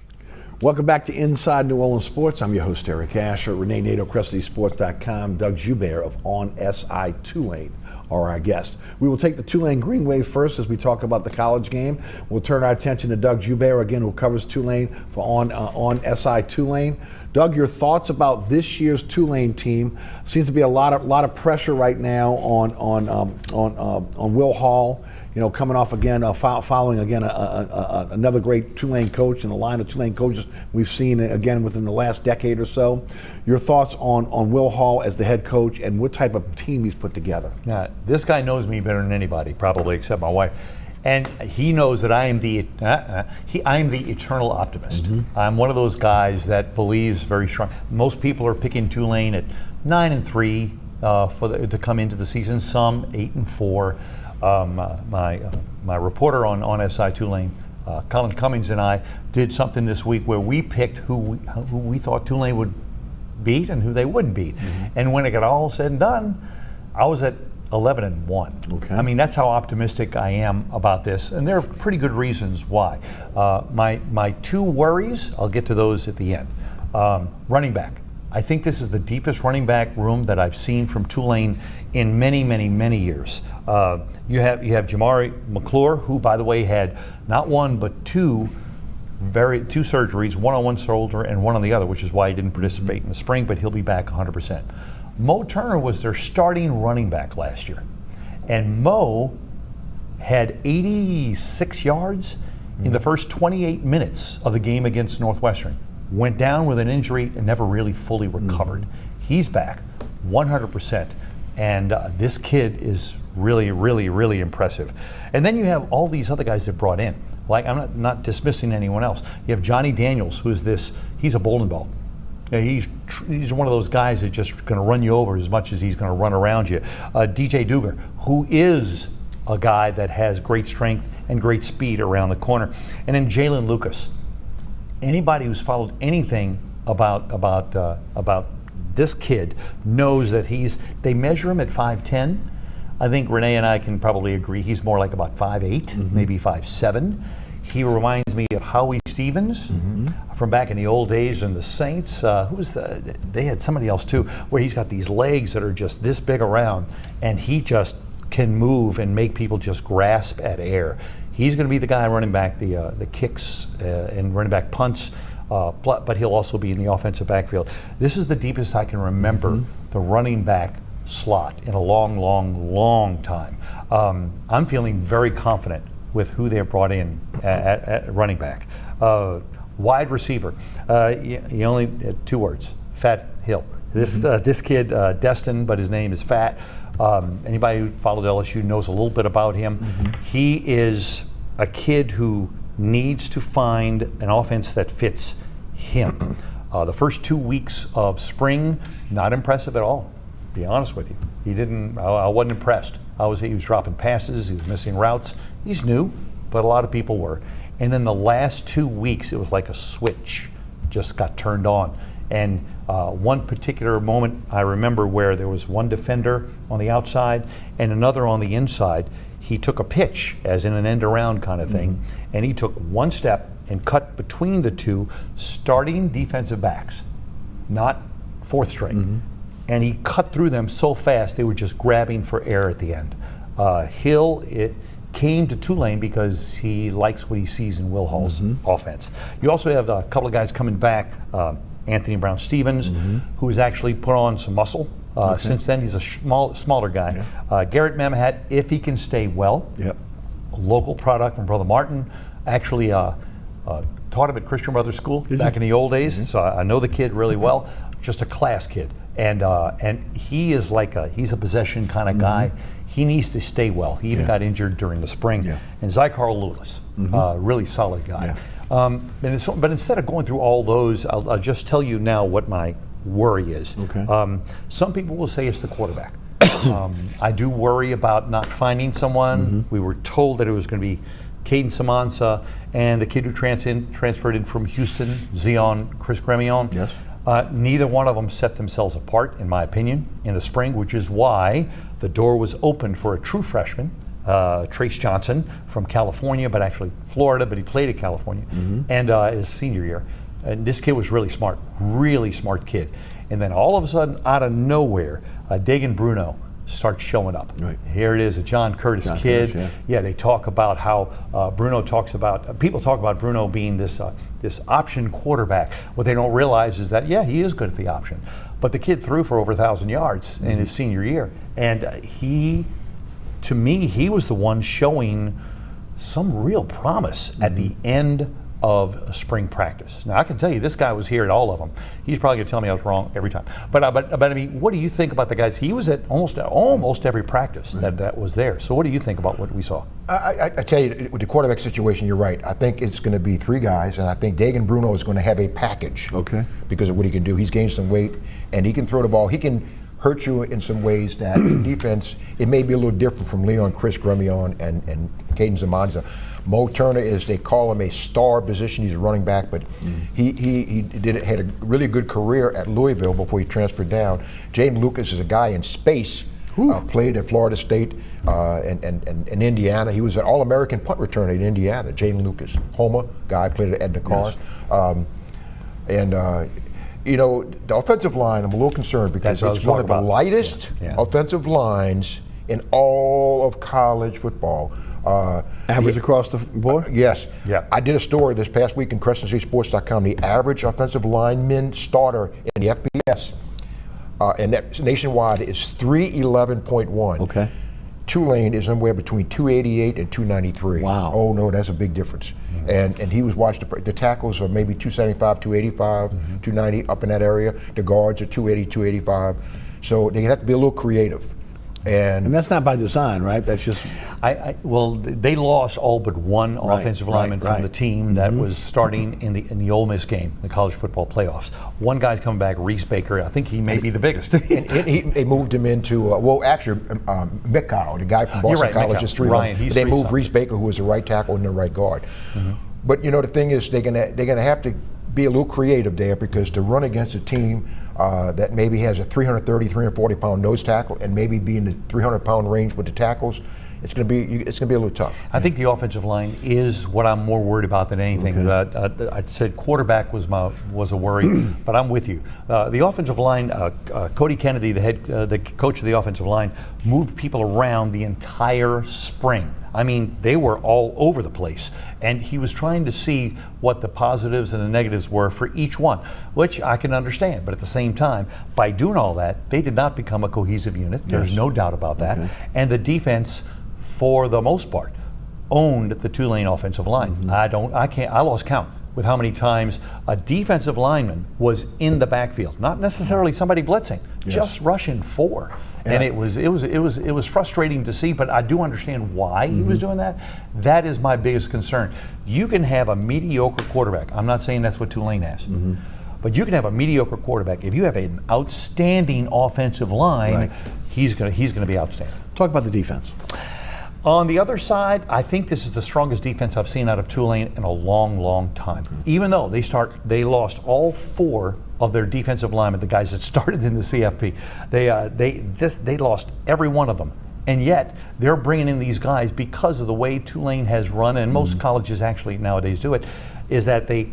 Welcome back to Inside New Orleans Sports. I'm your host, Eric Asher. Rene Nadeau, CrescentCitySports.com. Doug Joubert of On SI Tulane are our guests. We will take the Tulane Green Wave first as we talk about the college game. We'll turn our attention to Doug Joubert, again, who covers Tulane for On SI Tulane. Doug, your thoughts about this year's Tulane team? Seems to be a lot of pressure right now on Will Hall. Coming off again, following again another great Tulane coach in the line of Tulane coaches we've seen again within the last decade or so. Your thoughts on Will Hall as the head coach and what type of team he's put together? Now, this guy knows me better than anybody, probably except my wife, and he knows that I am the eternal optimist. Mm-hmm. I'm one of those guys that believes very strong. Most people are picking Tulane at 9-3 to come into the season. Some 8-4. My reporter on SI Tulane, Colin Cummings, and I did something this week where we picked who we thought Tulane would beat and who they wouldn't beat. Mm-hmm. And when it got all said and done, I was at 11-1. Okay. I mean, that's how optimistic I am about this, and there are pretty good reasons why. My 2 worries, I'll get to those at the end. Running back. I think this is the deepest running back room that I've seen from Tulane in many, many, many years. You have Jamari McClure, who, by the way, had not one but two surgeries, one on one shoulder and one on the other, which is why he didn't participate in the spring, but he'll be back 100%. Mo Turner was their starting running back last year, and Mo had 86 yards in the first 28 minutes of the game against Northwestern. Went down with an injury and never really fully recovered. He's back 100%, and this kid is really, really, really impressive. And then you have all these other guys that brought in. Like, I'm not dismissing anyone else. You have Johnny Daniels, who's he's a bowling ball. He's one of those guys that's just going to run you over as much as he's going to run around you. DJ Joubert, who is a guy that has great strength and great speed around the corner. And then Jalen Lucas. Anybody who's followed anything about this kid knows that they measure him at 5'10". I think Rene and I can probably agree he's more like about 5'8", maybe 5'7". He reminds me of Howie Stevens from back in the old days in the Saints. They had somebody else too, where he's got these legs that are just this big around, and he just can move and make people just grasp at air. He's going to be the guy running back the kicks and running back punts, but he'll also be in the offensive backfield. This is the deepest I can remember the running back slot in a long, long, long time. I'm feeling very confident with who they've brought in at running back. Wide receiver, you only had 2 words: Fat Hill. This kid, Destin, but his name is Fat. Anybody who followed LSU knows a little bit about him. He is a kid who needs to find an offense that fits him. The first 2 weeks of spring, not impressive at all, to be honest with you. I wasn't impressed. He was dropping passes, he was missing routes. He's new, but a lot of people were. And then the last 2 weeks, it was like a switch just got turned on. And one particular moment I remember where there was one defender on the outside and another on the inside. He took a pitch, as in an end around kind of thing, and he took one step and cut between the two starting defensive backs, not fourth string. And he cut through them so fast they were just grabbing for air at the end. Hill came to Tulane because he likes what he sees in Will Hall's offense. You also have a couple of guys coming back. Anthony Brown-Stevens, who has actually put on some muscle since then. He's a smaller guy. Garrett Mamahat, if he can stay well, a local product from Brother Martin, actually taught him at Christian Brothers School back in the old days, so I know the kid really well. Just a class kid, and he is he's a possession kind of guy. He needs to stay well. He even got injured during the spring. And Zycar Lewis, really solid guy. But instead of going through all those, I'll just tell you now what my worry is. Some people will say it's the quarterback. I do worry about not finding someone. We were told that it was going to be Caden Samansa and the kid who transferred in from Houston, Chris Gremion. Neither one of them set themselves apart, in my opinion, in the spring, which is why the door was opened for a true freshman, Trace Johnson from California, but actually Florida, but he played at California, and his senior year. And this kid was really smart kid. And then all of a sudden, out of nowhere, Dagan Bruno starts showing up. Here it is, a John Curtis kid. They talk about how people talk about Bruno being this option quarterback. What they don't realize is that, he is good at the option. But the kid threw for over 1,000 yards in his senior year. And to me, he was the one showing some real promise at the end of spring practice. Now, I can tell you, this guy was here at all of them. He's probably going to tell me I was wrong every time. But I mean, what do you think about the guys? He was at almost every practice that was there. So what do you think about what we saw? I tell you, with the quarterback situation, you're right. I think it's going to be 3 guys, and I think Dagan Bruno is going to have a package because of what he can do. He's gained some weight, and he can throw the ball. He can hurt you in some ways that defense, it may be a little different from Chris Gremion and Caden Zamanza. Mo Turner is, they call him a star position. He's a running back, but he had a really good career at Louisville before he transferred down. Jaden Lucas is a guy in space, played at Florida State and Indiana. He was an All-American punt returner in Indiana. Jaden Lucas, Homer guy, played at Edna Carr. You know, the offensive line, I'm a little concerned because That's it's what I one was of the talking about. lightest Yeah. offensive lines in all of college football. Average across the board? Yes. Yeah. I did a story this past week in CrescentCitySports.com. The average offensive lineman starter in the FBS, and that's nationwide, is 311.1. Okay. Tulane is somewhere between 288 and 293. Wow. Oh no, that's a big difference. And he was watched. The tackles are maybe 275, 285, 290, up in that area. The guards are 280, 285. So they have to be a little creative. And that's not by design, right? That's just Well, they lost all but one Right, offensive right, lineman from right. the team that was starting in the Ole Miss game, the college football playoffs. One guy's coming back, Reese Baker. I think he may be the biggest. They moved him into, well, actually, Mikau, the guy from Boston right, College, Mikau. is 3 Ryan, he's They 3 moved something. Reese Baker, who was the right tackle, and the right guard. But you know, the thing is, they're gonna have to be a little creative there, because to run against a team that maybe has a 330, 340 pound nose tackle and maybe be in the 300 pound range with the tackles, it's gonna be a little tough. I think the offensive line is what I'm more worried about than anything. I said quarterback was a worry, but I'm with you. The offensive line, Cody Kennedy, the coach of the offensive line, moved people around the entire spring. I mean, they were all over the place, and he was trying to see what the positives and the negatives were for each one, which I can understand. But at the same time, by doing all that, they did not become a cohesive unit. There's no doubt about that. And the defense, for the most part, owned the Tulane offensive line. I lost count with how many times a defensive lineman was in the backfield, not necessarily somebody blitzing, just rushing 4. And it was frustrating to see, but I do understand why he was doing that. That is my biggest concern. You can have a mediocre quarterback. I'm not saying that's what Tulane has. But you can have a mediocre quarterback. If you have an outstanding offensive line, he's going to be outstanding. Talk about the defense. On the other side, I think this is the strongest defense I've seen out of Tulane in a long, long time. Even though they lost all 4 of their defensive linemen, the guys that started in the CFP. They lost every one of them. And yet, they're bringing in these guys because of the way Tulane has run, and most colleges actually nowadays do it, is that they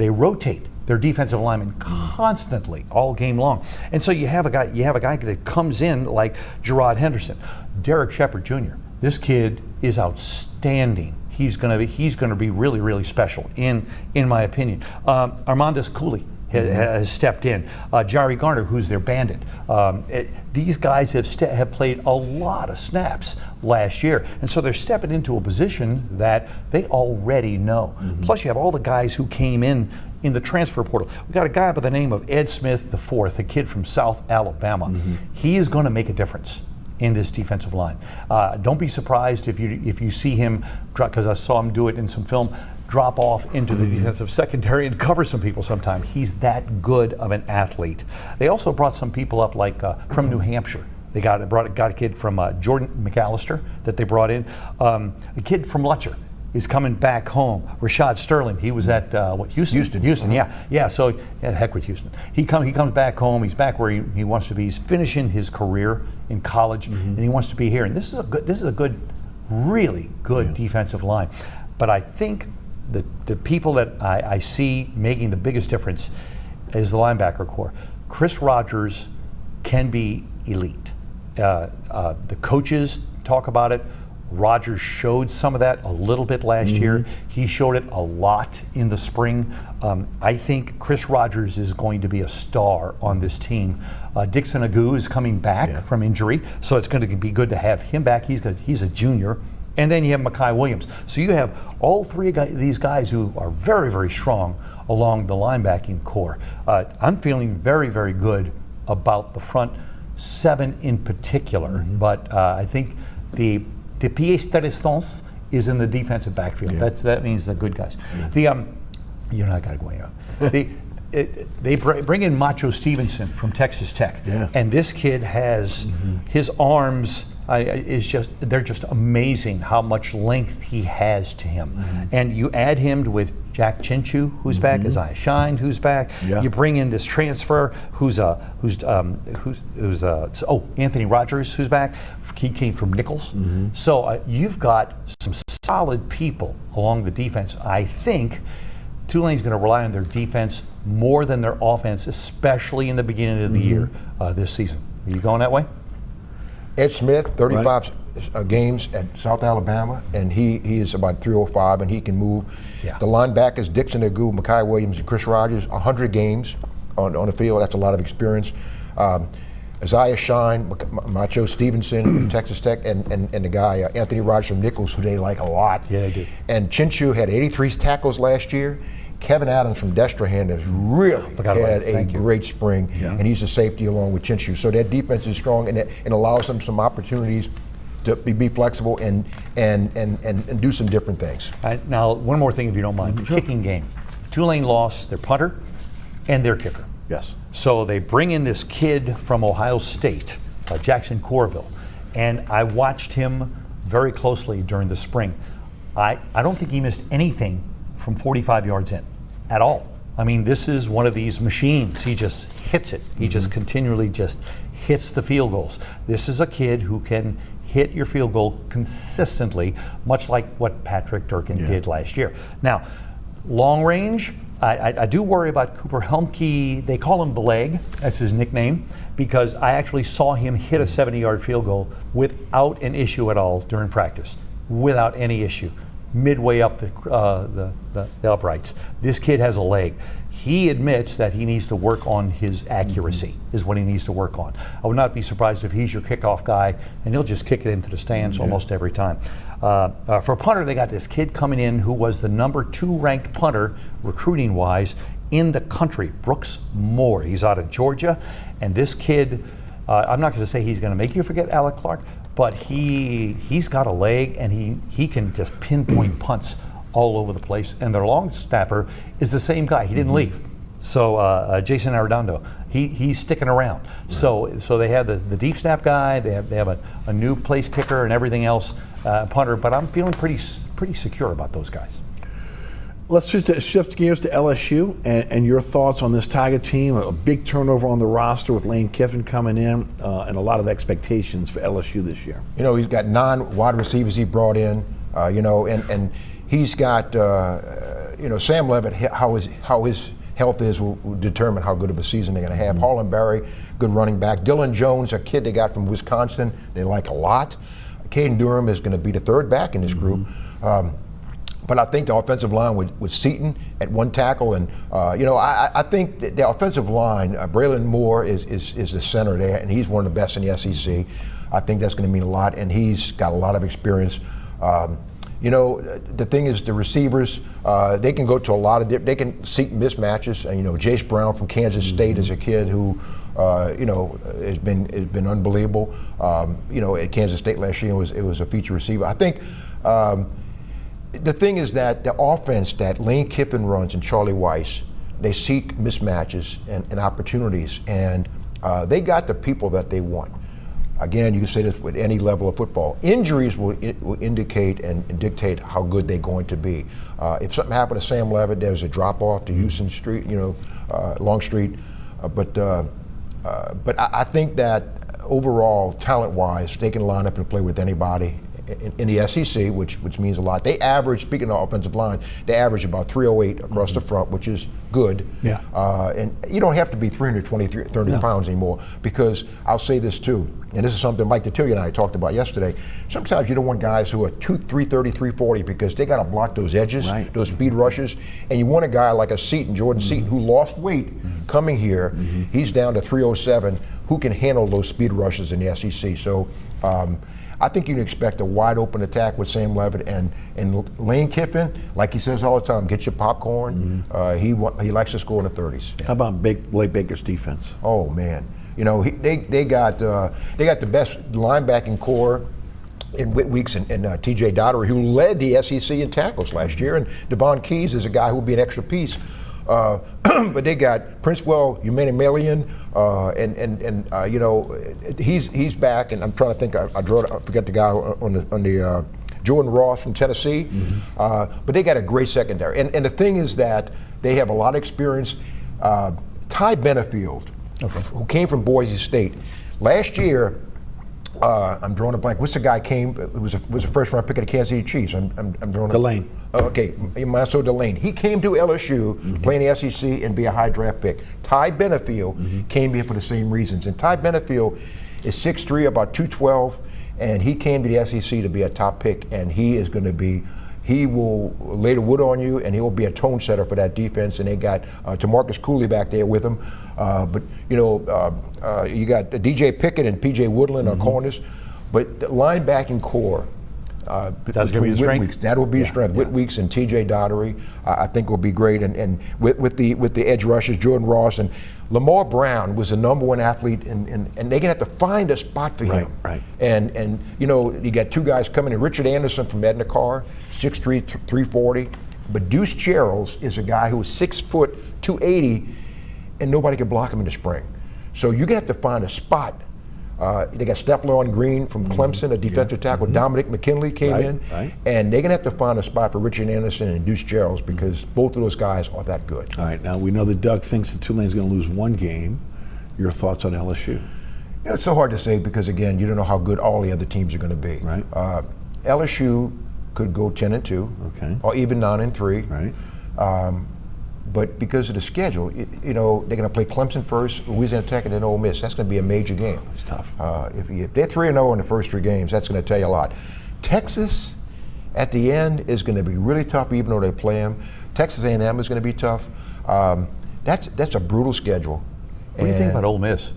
rotate their defensive linemen constantly all game long. And so you have a guy that comes in like Gerard Henderson, Derek Shepard Jr. This kid is outstanding. He's going to be really, really special in my opinion. Armandus Cooley has stepped in. Jari Garner, who's their bandit. These guys have played a lot of snaps last year, and so they're stepping into a position that they already know. Plus, you have all the guys who came in the transfer portal. We got a guy by the name of Ed Smith IV, a kid from South Alabama. He is going to make a difference in this defensive line. Don't be surprised if you see him, because I saw him do it in some film, drop off into the defensive secondary and cover some people sometime. He's that good of an athlete. They also brought some people up like from New Hampshire. They got a kid from Jordan McAllister that they brought in. A kid from Letcher is coming back home. Rashad Sterling, he was at Houston. Houston, yeah. So heck with Houston. He comes back home. He's back where he wants to be. He's finishing his career in college, and he wants to be here. And this is a good, really good defensive line. But I think the people that I see making the biggest difference is the linebacker core. Chris Rogers can be elite. The coaches talk about it. Rogers showed some of that a little bit last year. He showed it a lot in the spring. I think Chris Rogers is going to be a star on this team. Dixon Agu is coming back from injury, so it's going to be good to have him back. He's a junior. And then you have Mekhi Williams. So you have all 3 of these guys who are very, very strong along the linebacking core. I'm feeling very, very good about the front 7 in particular, but I think the pièce de résistance is in the defensive backfield. That means the good guys. You're not going to go anywhere. They bring in Macho Stevenson from Texas Tech, and this kid has his arms. They're just amazing how much length he has to him. And you add him with Jack Chinchu, who's back, Isaiah Shine, who's back. You bring in this transfer, who's Anthony Rogers, who's back. He came from Nichols. So you've got some solid people along the defense. I think Tulane's going to rely on their defense more than their offense, especially in the beginning of the year this season. Are you going that way? Ed Smith, 35 games at South Alabama, and he is about 305, and he can move. Yeah. The linebackers, Dixon Agu, Mekhi Williams, and Chris Rogers, 100 games on the field. That's a lot of experience. Isaiah Shine, Macho Stevenson from Texas Tech, and the guy Anthony Rogers from Nichols, who they like a lot. Yeah, they do. And Chinchu had 83 tackles last year. Kevin Adams from Destrehan has really had a great spring, and he's a safety along with Chinchu. So that defense is strong, and it allows them some opportunities to be flexible and do some different things. Now, one more thing, if you don't mind. Kicking game. Tulane lost their punter and their kicker. Yes. So they bring in this kid from Ohio State, Jackson Corville, and I watched him very closely during the spring. I don't think he missed anything from 45 yards in at all. I mean, this is one of these machines. He just hits it. He just continually just hits the field goals. This is a kid who can hit your field goal consistently, much like what Patrick Durkin did last year. Now, long range, I do worry about Cooper Helmke. They call him the leg. That's his nickname, because I actually saw him hit a 70-yard field goal without an issue at all during practice, without any issue, midway up the uprights. This kid has a leg. He admits that he needs to work on his accuracy, is what he needs to work on. I would not be surprised if he's your kickoff guy, and he'll just kick it into the stands almost every time. For a punter, they got this kid coming in who was the number 2 ranked punter, recruiting-wise, in the country, Brooks Moore. He's out of Georgia, and this kid, I'm not going to say he's going to make you forget Alec Clark, but he's got a leg, and he can just pinpoint punts all over the place. And their long snapper is the same guy. He didn't leave. So Jason Arredondo, he's sticking around. Right. So they have the deep snap guy. They have a new place kicker and everything else, punter. But I'm feeling pretty secure about those guys. Let's shift gears to LSU and your thoughts on this Tiger team. A big turnover on the roster with Lane Kiffin coming in, and a lot of expectations for LSU this year. You know, he's got 9 wide receivers he brought in. And he's got Sam Levitt. How his health is will determine how good of a season they're going to have. Harlan Barry, good running back. Dylan Jones, a kid they got from Wisconsin, they like a lot. Caden Durham is going to be the 3rd back in this group. But I think the offensive line with Seaton at 1 tackle, and I think that the offensive line, Braylon Moore is the center there, and he's one of the best in the SEC. I think that's going to mean a lot, and he's got a lot of experience. The thing is, the receivers, they can go to a lot of they can seek mismatches. And Jace Brown from Kansas State is a kid who, has been unbelievable. At Kansas State last year, it was a feature receiver. I think the thing is that the offense that Lane Kiffin runs and Charlie Weiss, they seek mismatches and opportunities, and they got the people that they want. Again, you can say this with any level of football. Injuries will indicate and dictate how good they're going to be. If something happened to Sam Levitt, there's a drop-off to Houston Street, Long Street. But I think that overall, talent-wise, they can line up and play with anybody in the SEC, which means a lot. They average, speaking of offensive line, they average about 308 across the front, which is good. Yeah. And you don't have to be 320, 30 pounds anymore, because I'll say this too, and this is something Mike Detillier and I talked about yesterday. Sometimes you don't want guys who are 330, 340, because they got to block those edges, those speed rushes, and you want a guy like a Seaton, Jordan Seaton, who lost weight coming here. He's down to 307, who can handle those speed rushes in the SEC. So I think you can expect a wide open attack with Sam Levitt and Lane Kiffin. Like he says all the time, get your popcorn. He likes to score in the 30s. How about Blake Baker's defense? Oh man, they got the best linebacking core in Weeks and T.J. Dottery, who led the SEC in tackles last year, and Devon Keys is a guy who will be an extra piece. But they got Princewell Umanimalian, and he's back, and I'm trying to think. I forget the guy on the Jordan Ross from Tennessee, but they got a great secondary. And the thing is that they have a lot of experience. Ty Benefield, who came from Boise State, last year I'm drawing a blank. What's the guy came? It was a first round pick of the Kansas City Chiefs. I'm drawing Delane. Okay, Maso Delane. He came to LSU, playing the SEC, and be a high draft pick. Ty Benefield came here for the same reasons. And Ty Benefield is 6'3", about 212, and he came to the SEC to be a top pick, and he is going to be. He will lay the wood on you, and he will be a tone setter for that defense. And they got Tamarcus Cooley back there with him. But you got DJ Pickett and PJ Woodland on corners. But the linebacking core. That's going to be the strength. That will be the strength. Whit Weeks and T.J. Daugherty, I think, will be great. And with the edge rushers, Jordan Ross and Lamar Brown was the #1 athlete, and they're going to have to find a spot for him. Right. And you got two guys coming in. Richard Anderson from Edna Carr, 6'3", 340. But Deuce Charles is a guy who is 6 foot, 280, and nobody can block him in the spring. So you're going to have to find a spot. They got Stephlon Green from Clemson, a defensive tackle. Dominic McKinley came in. Right. And they're going to have to find a spot for Richard Anderson and Deuce Charles because both of those guys are that good. All right, now we know that Doug thinks that Tulane's going to lose one game. Your thoughts on LSU? It's so hard to say because, again, you don't know how good all the other teams are going to be. Right. LSU could go 10-2, okay, or even 9-3. Right. But because of the schedule, they're going to play Clemson first, Louisiana Tech, and then Ole Miss. That's going to be a major game. It's tough. If they're 3-0 in the first 3 games, that's going to tell you a lot. Texas, at the end, is going to be really tough, even though they play them. Texas A&M is going to be tough. That's a brutal schedule. What do you think about Ole Miss?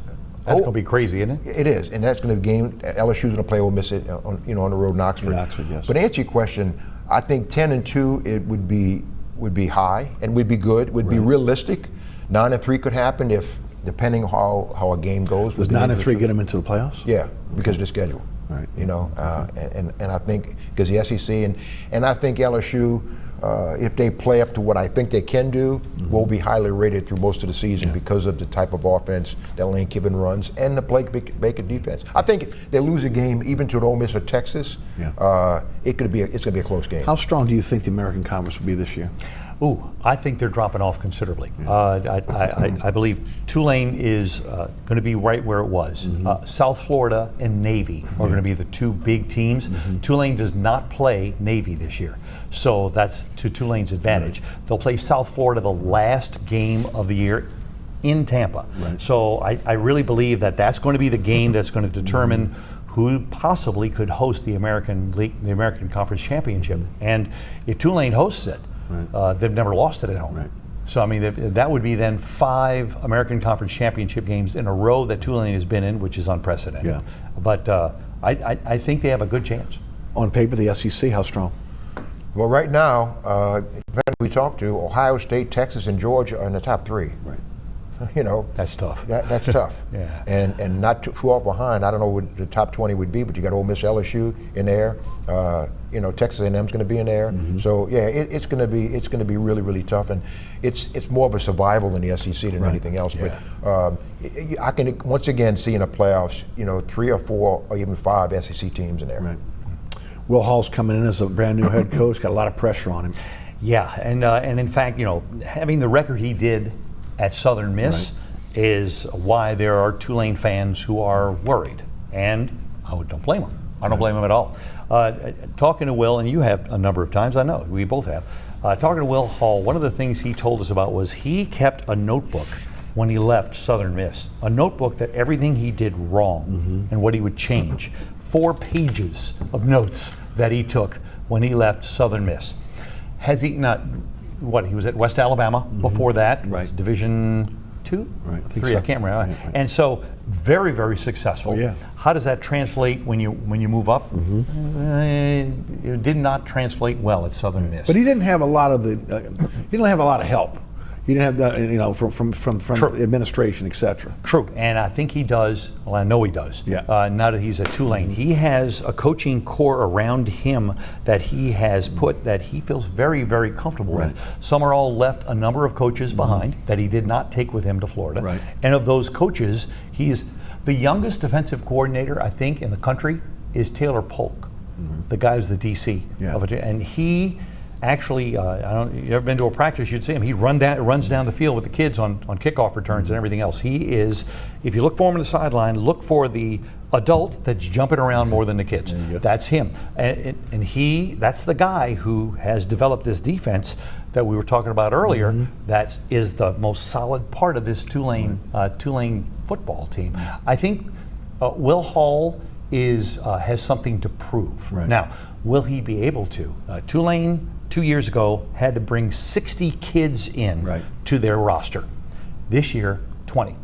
That's going to be crazy, isn't it? It is, and that's going to be a game. LSU's going to play Ole Miss on the road in Oxford. In Oxford, yes. But to answer your question, I think 10-2 it would be high and would be good. Would be realistic. 9-3 could happen if, depending how a game goes. Does 9-3 get them into the playoffs? Yeah, because of the schedule. Right. And I think because the SEC and I think LSU, if they play up to what I think they can do, will be highly rated through most of the season because of the type of offense that Lane Kiffin runs and the Blake Baker defense. I think if they lose a game even to Ole Miss or Texas, it's going to be a close game. How strong do you think the American Conference will be this year? I think they're dropping off considerably. I believe Tulane is going to be right where it was. South Florida and Navy are going to be the 2 big teams. Tulane does not play Navy this year, so that's to Tulane's advantage. They'll play South Florida the last game of the year in Tampa. So I really believe that that's going to be the game that's going to determine who possibly could host the American Conference Championship. And if Tulane hosts it, they've never lost it at home. So, I mean, that would be then 5 American Conference Championship games in a row that Tulane has been in, which is unprecedented. But I think they have a good chance. On paper, the SEC, how strong? Well, right now, depending who we talk to, Ohio State, Texas, and Georgia are in the top 3. That's tough. That's tough. And not too far behind. I don't know what the top 20 would be, but you got Ole Miss, LSU in there. Texas A&M's going to be in there. So it's going to be really, really tough, and it's more of a survival in the SEC than anything else. But I can once again see in the playoffs, 3 or 4 or even 5 SEC teams in there. Will Hall's coming in as a brand new head coach. Got a lot of pressure on him. Yeah, and in fact, having the record he did at Southern Miss is why there are Tulane fans who are worried, and I don't blame them. I don't blame them at all. Talking to Will, and you have a number of times, I know, we both have, talking to Will Hall, one of the things he told us about was he kept a notebook when he left Southern Miss, a notebook that everything he did wrong and what he would change. 4 pages of notes that he took when he left Southern Miss. Has he not, he was at West Alabama before that, Division 2? 3, I can't remember. And so very, very successful. How does that translate when you move up? It did not translate well at Southern Miss. But he didn't have a lot of he didn't have a lot of help. He didn't have the from administration, etc. True, and I think he does. Well, I know he does. Now that he's at Tulane, he has a coaching core around him that he has put that he feels very, very comfortable with. Summerall left a number of coaches behind that he did not take with him to Florida. And of those coaches, he's the youngest defensive coordinator I think in the country is Taylor Polk, the guy who's the DC of it, and he. actually, you ever been to a practice, you'd see him. He runs down the field with the kids on kickoff returns and everything else. He is, if you look for him on the sideline, look for the adult that's jumping around more than the kids. That's him. And that's the guy who has developed this defense that we were talking about earlier. That is the most solid part of this Tulane football team. I think Will Hall has something to prove. Now, will he be able to? Tulane 2 years ago had to bring 60 kids in to their roster. This year, 20.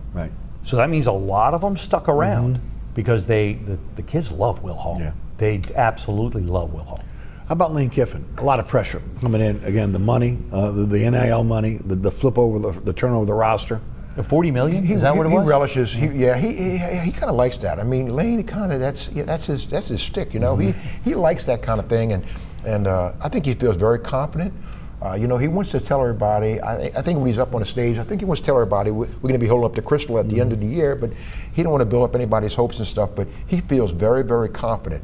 So that means a lot of them stuck around because the kids love Will Hall. They absolutely love Will Hall. How about Lane Kiffin? A lot of pressure coming in. Again, the money, the NIL money, the flip over, the turnover of the roster. The $40 million? Is that what it was? He relishes. He kind of likes that. I mean, Lane kind of that's his stick. You know, he likes that kind of thing, and I think he feels very confident. He wants to tell everybody. I think when he's up on the stage, I think he wants to tell everybody we're going to be holding up the crystal at the end of the year. But he don't want to build up anybody's hopes and stuff. But he feels very, very confident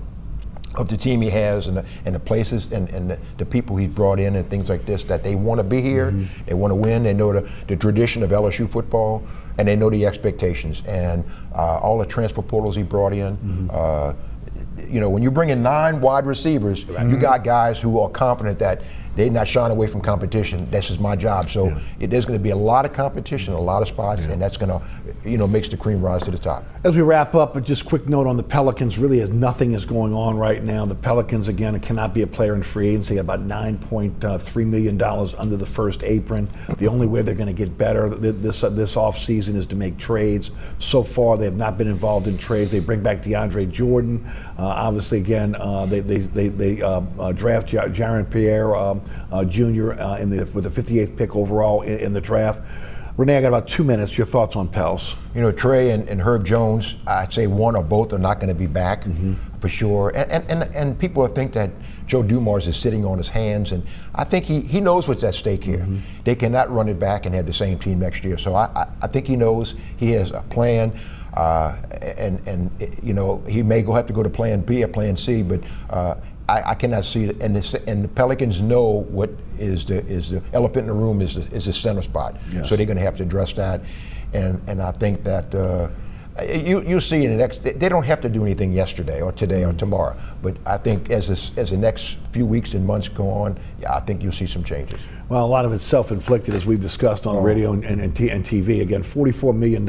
of the team he has and the places and the people he's brought in and things like this, that they want to be here, they want to win, they know the tradition of LSU football, and they know the expectations. And all the transfer portals he brought in, when you bring in 9 wide receivers, you got guys who are confident that they're not shying away from competition. This is my job. So there's going to be a lot of competition, a lot of spots, and that's going to, makes the cream rise to the top. As we wrap up, just a quick note on the Pelicans. Really, as nothing is going on right now, the Pelicans, again, cannot be a player in free agency. About $9.3 million under the first apron. The only way they're going to get better this off season is to make trades. So far, they have not been involved in trades. They bring back DeAndre Jordan. Obviously, again, they draft Jaron Pierre Jr. with the 58th pick overall in the draft. Rene, I got about 2 minutes. Your thoughts on Pels? Trey and Herb Jones, I'd say one or both are not going to be back for sure. And people think that Joe Dumars is sitting on his hands, and I think he knows what's at stake here. They cannot run it back and have the same team next year. So I think he knows he has a plan. And he may have to go to plan B or plan C, but I cannot see it. And the Pelicans know what is the elephant in the room is the center spot. So they're going to have to address that. And I think that you see in the next, they don't have to do anything yesterday or today or tomorrow. But I think as the next few weeks and months go on, I think you'll see some changes. Well, a lot of it's self-inflicted, as we've discussed on radio and TV. Again, $44 million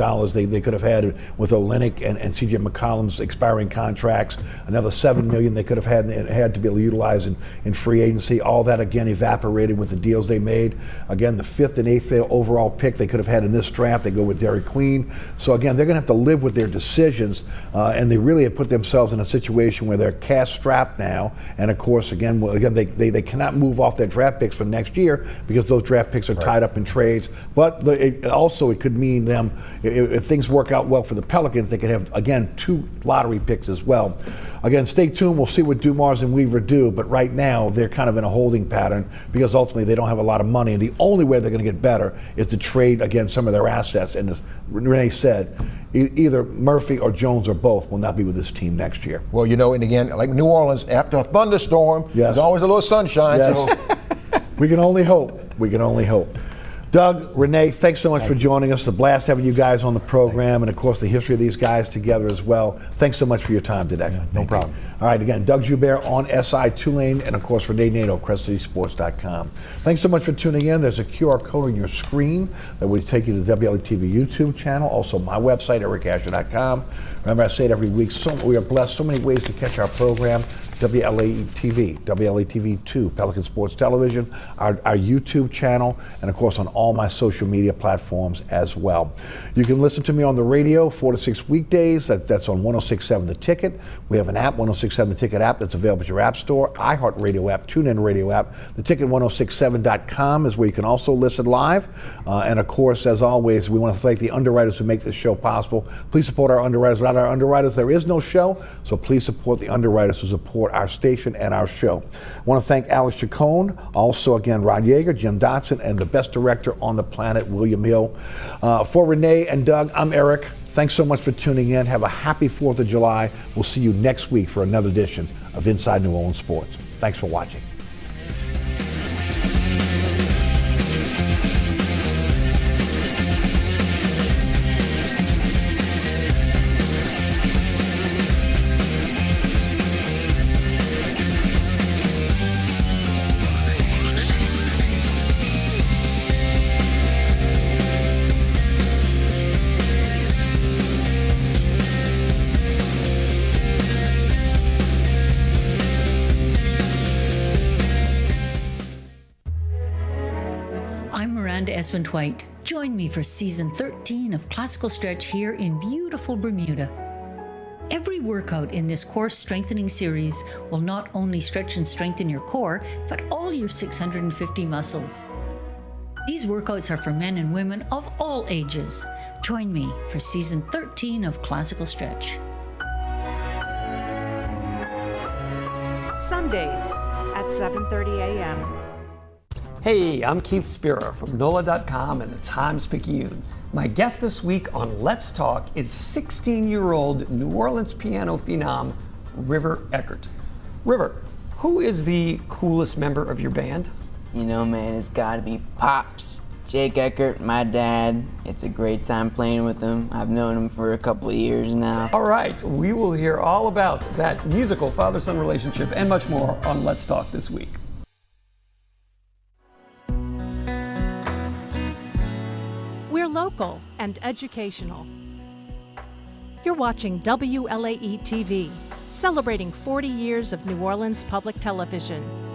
they could have had with Olynyk and C.J. McCollum's expiring contracts. Another $7 million they could have had to be able to utilize in free agency. All that, again, evaporated with the deals they made. Again, the 5th and 8th overall pick they could have had in this draft. They go with Derek Queen. So, again, they're going to have to live with their decisions, and they really have put themselves in a situation where they're cash-strapped now. And, of course, again, they cannot move off their draft picks for next year, because those draft picks are tied up in trades. But it could mean them, if things work out well for the Pelicans, they could have, again, 2 lottery picks as well. Again, stay tuned. We'll see what Dumars and Weaver do. But right now, they're kind of in a holding pattern because ultimately they don't have a lot of money. And the only way they're going to get better is to trade, again, some of their assets. And as Rene said, either Murphy or Jones or both will not be with this team next year. Well, and again, like New Orleans, after a thunderstorm, there's always a little sunshine. So. We can only hope. We can only hope. Doug, Rene, thanks so much for joining us. It's a blast having you guys on the program, and of course the history of these guys together as well. Thanks so much for your time today. No problem. All right, again, Doug Joubert on SI Tulane, and of course Rene Nadeau, CrestCitySports.com. Thanks so much for tuning in. There's a QR code on your screen that will take you to the WLAE-TV YouTube channel, also my website, ericasher.com. Remember, I say it every week, we are blessed so many ways to catch our program. WLAE-TV, WLAE-TV 2, Pelican Sports Television, our YouTube channel, and of course on all my social media platforms as well. You can listen to me on the radio 4 to 6 weekdays. That's on 106.7 The Ticket. We have an app, 106.7 The Ticket app, that's available at your app store, iHeartRadio app, TuneIn Radio app. The Ticket 1067.com is where you can also listen live. And of course, as always, we want to thank the underwriters who make this show possible. Please support our underwriters. Without our underwriters, there is no show. So please support the underwriters who support our station and our show. I want to thank Alex Chacon, also again Rod Yeager, Jim Dotson, and the best director on the planet, William Hill. For Rene and Doug, I'm Eric. Thanks so much for tuning in. Have a happy 4th of July. We'll see you next week for another edition of Inside New Orleans Sports. Thanks for watching. White. Join me for season 13 of Classical Stretch here in beautiful Bermuda. Every workout in this core strengthening series will not only stretch and strengthen your core, but all your 650 muscles. These workouts are for men and women of all ages. Join me for season 13 of Classical Stretch. Sundays at 7:30 a.m. Hey, I'm Keith Spira from NOLA.com and the Times-Picayune. My guest this week on Let's Talk is 16-year-old New Orleans piano phenom, River Eckert. River, who is the coolest member of your band? You know, man, it's gotta be Pops. Jake Eckert, my dad. It's a great time playing with him. I've known him for a couple of years now. All right, we will hear all about that musical father-son relationship and much more on Let's Talk this week. We're local and educational. You're watching WLAE-TV, celebrating 40 years of New Orleans public television.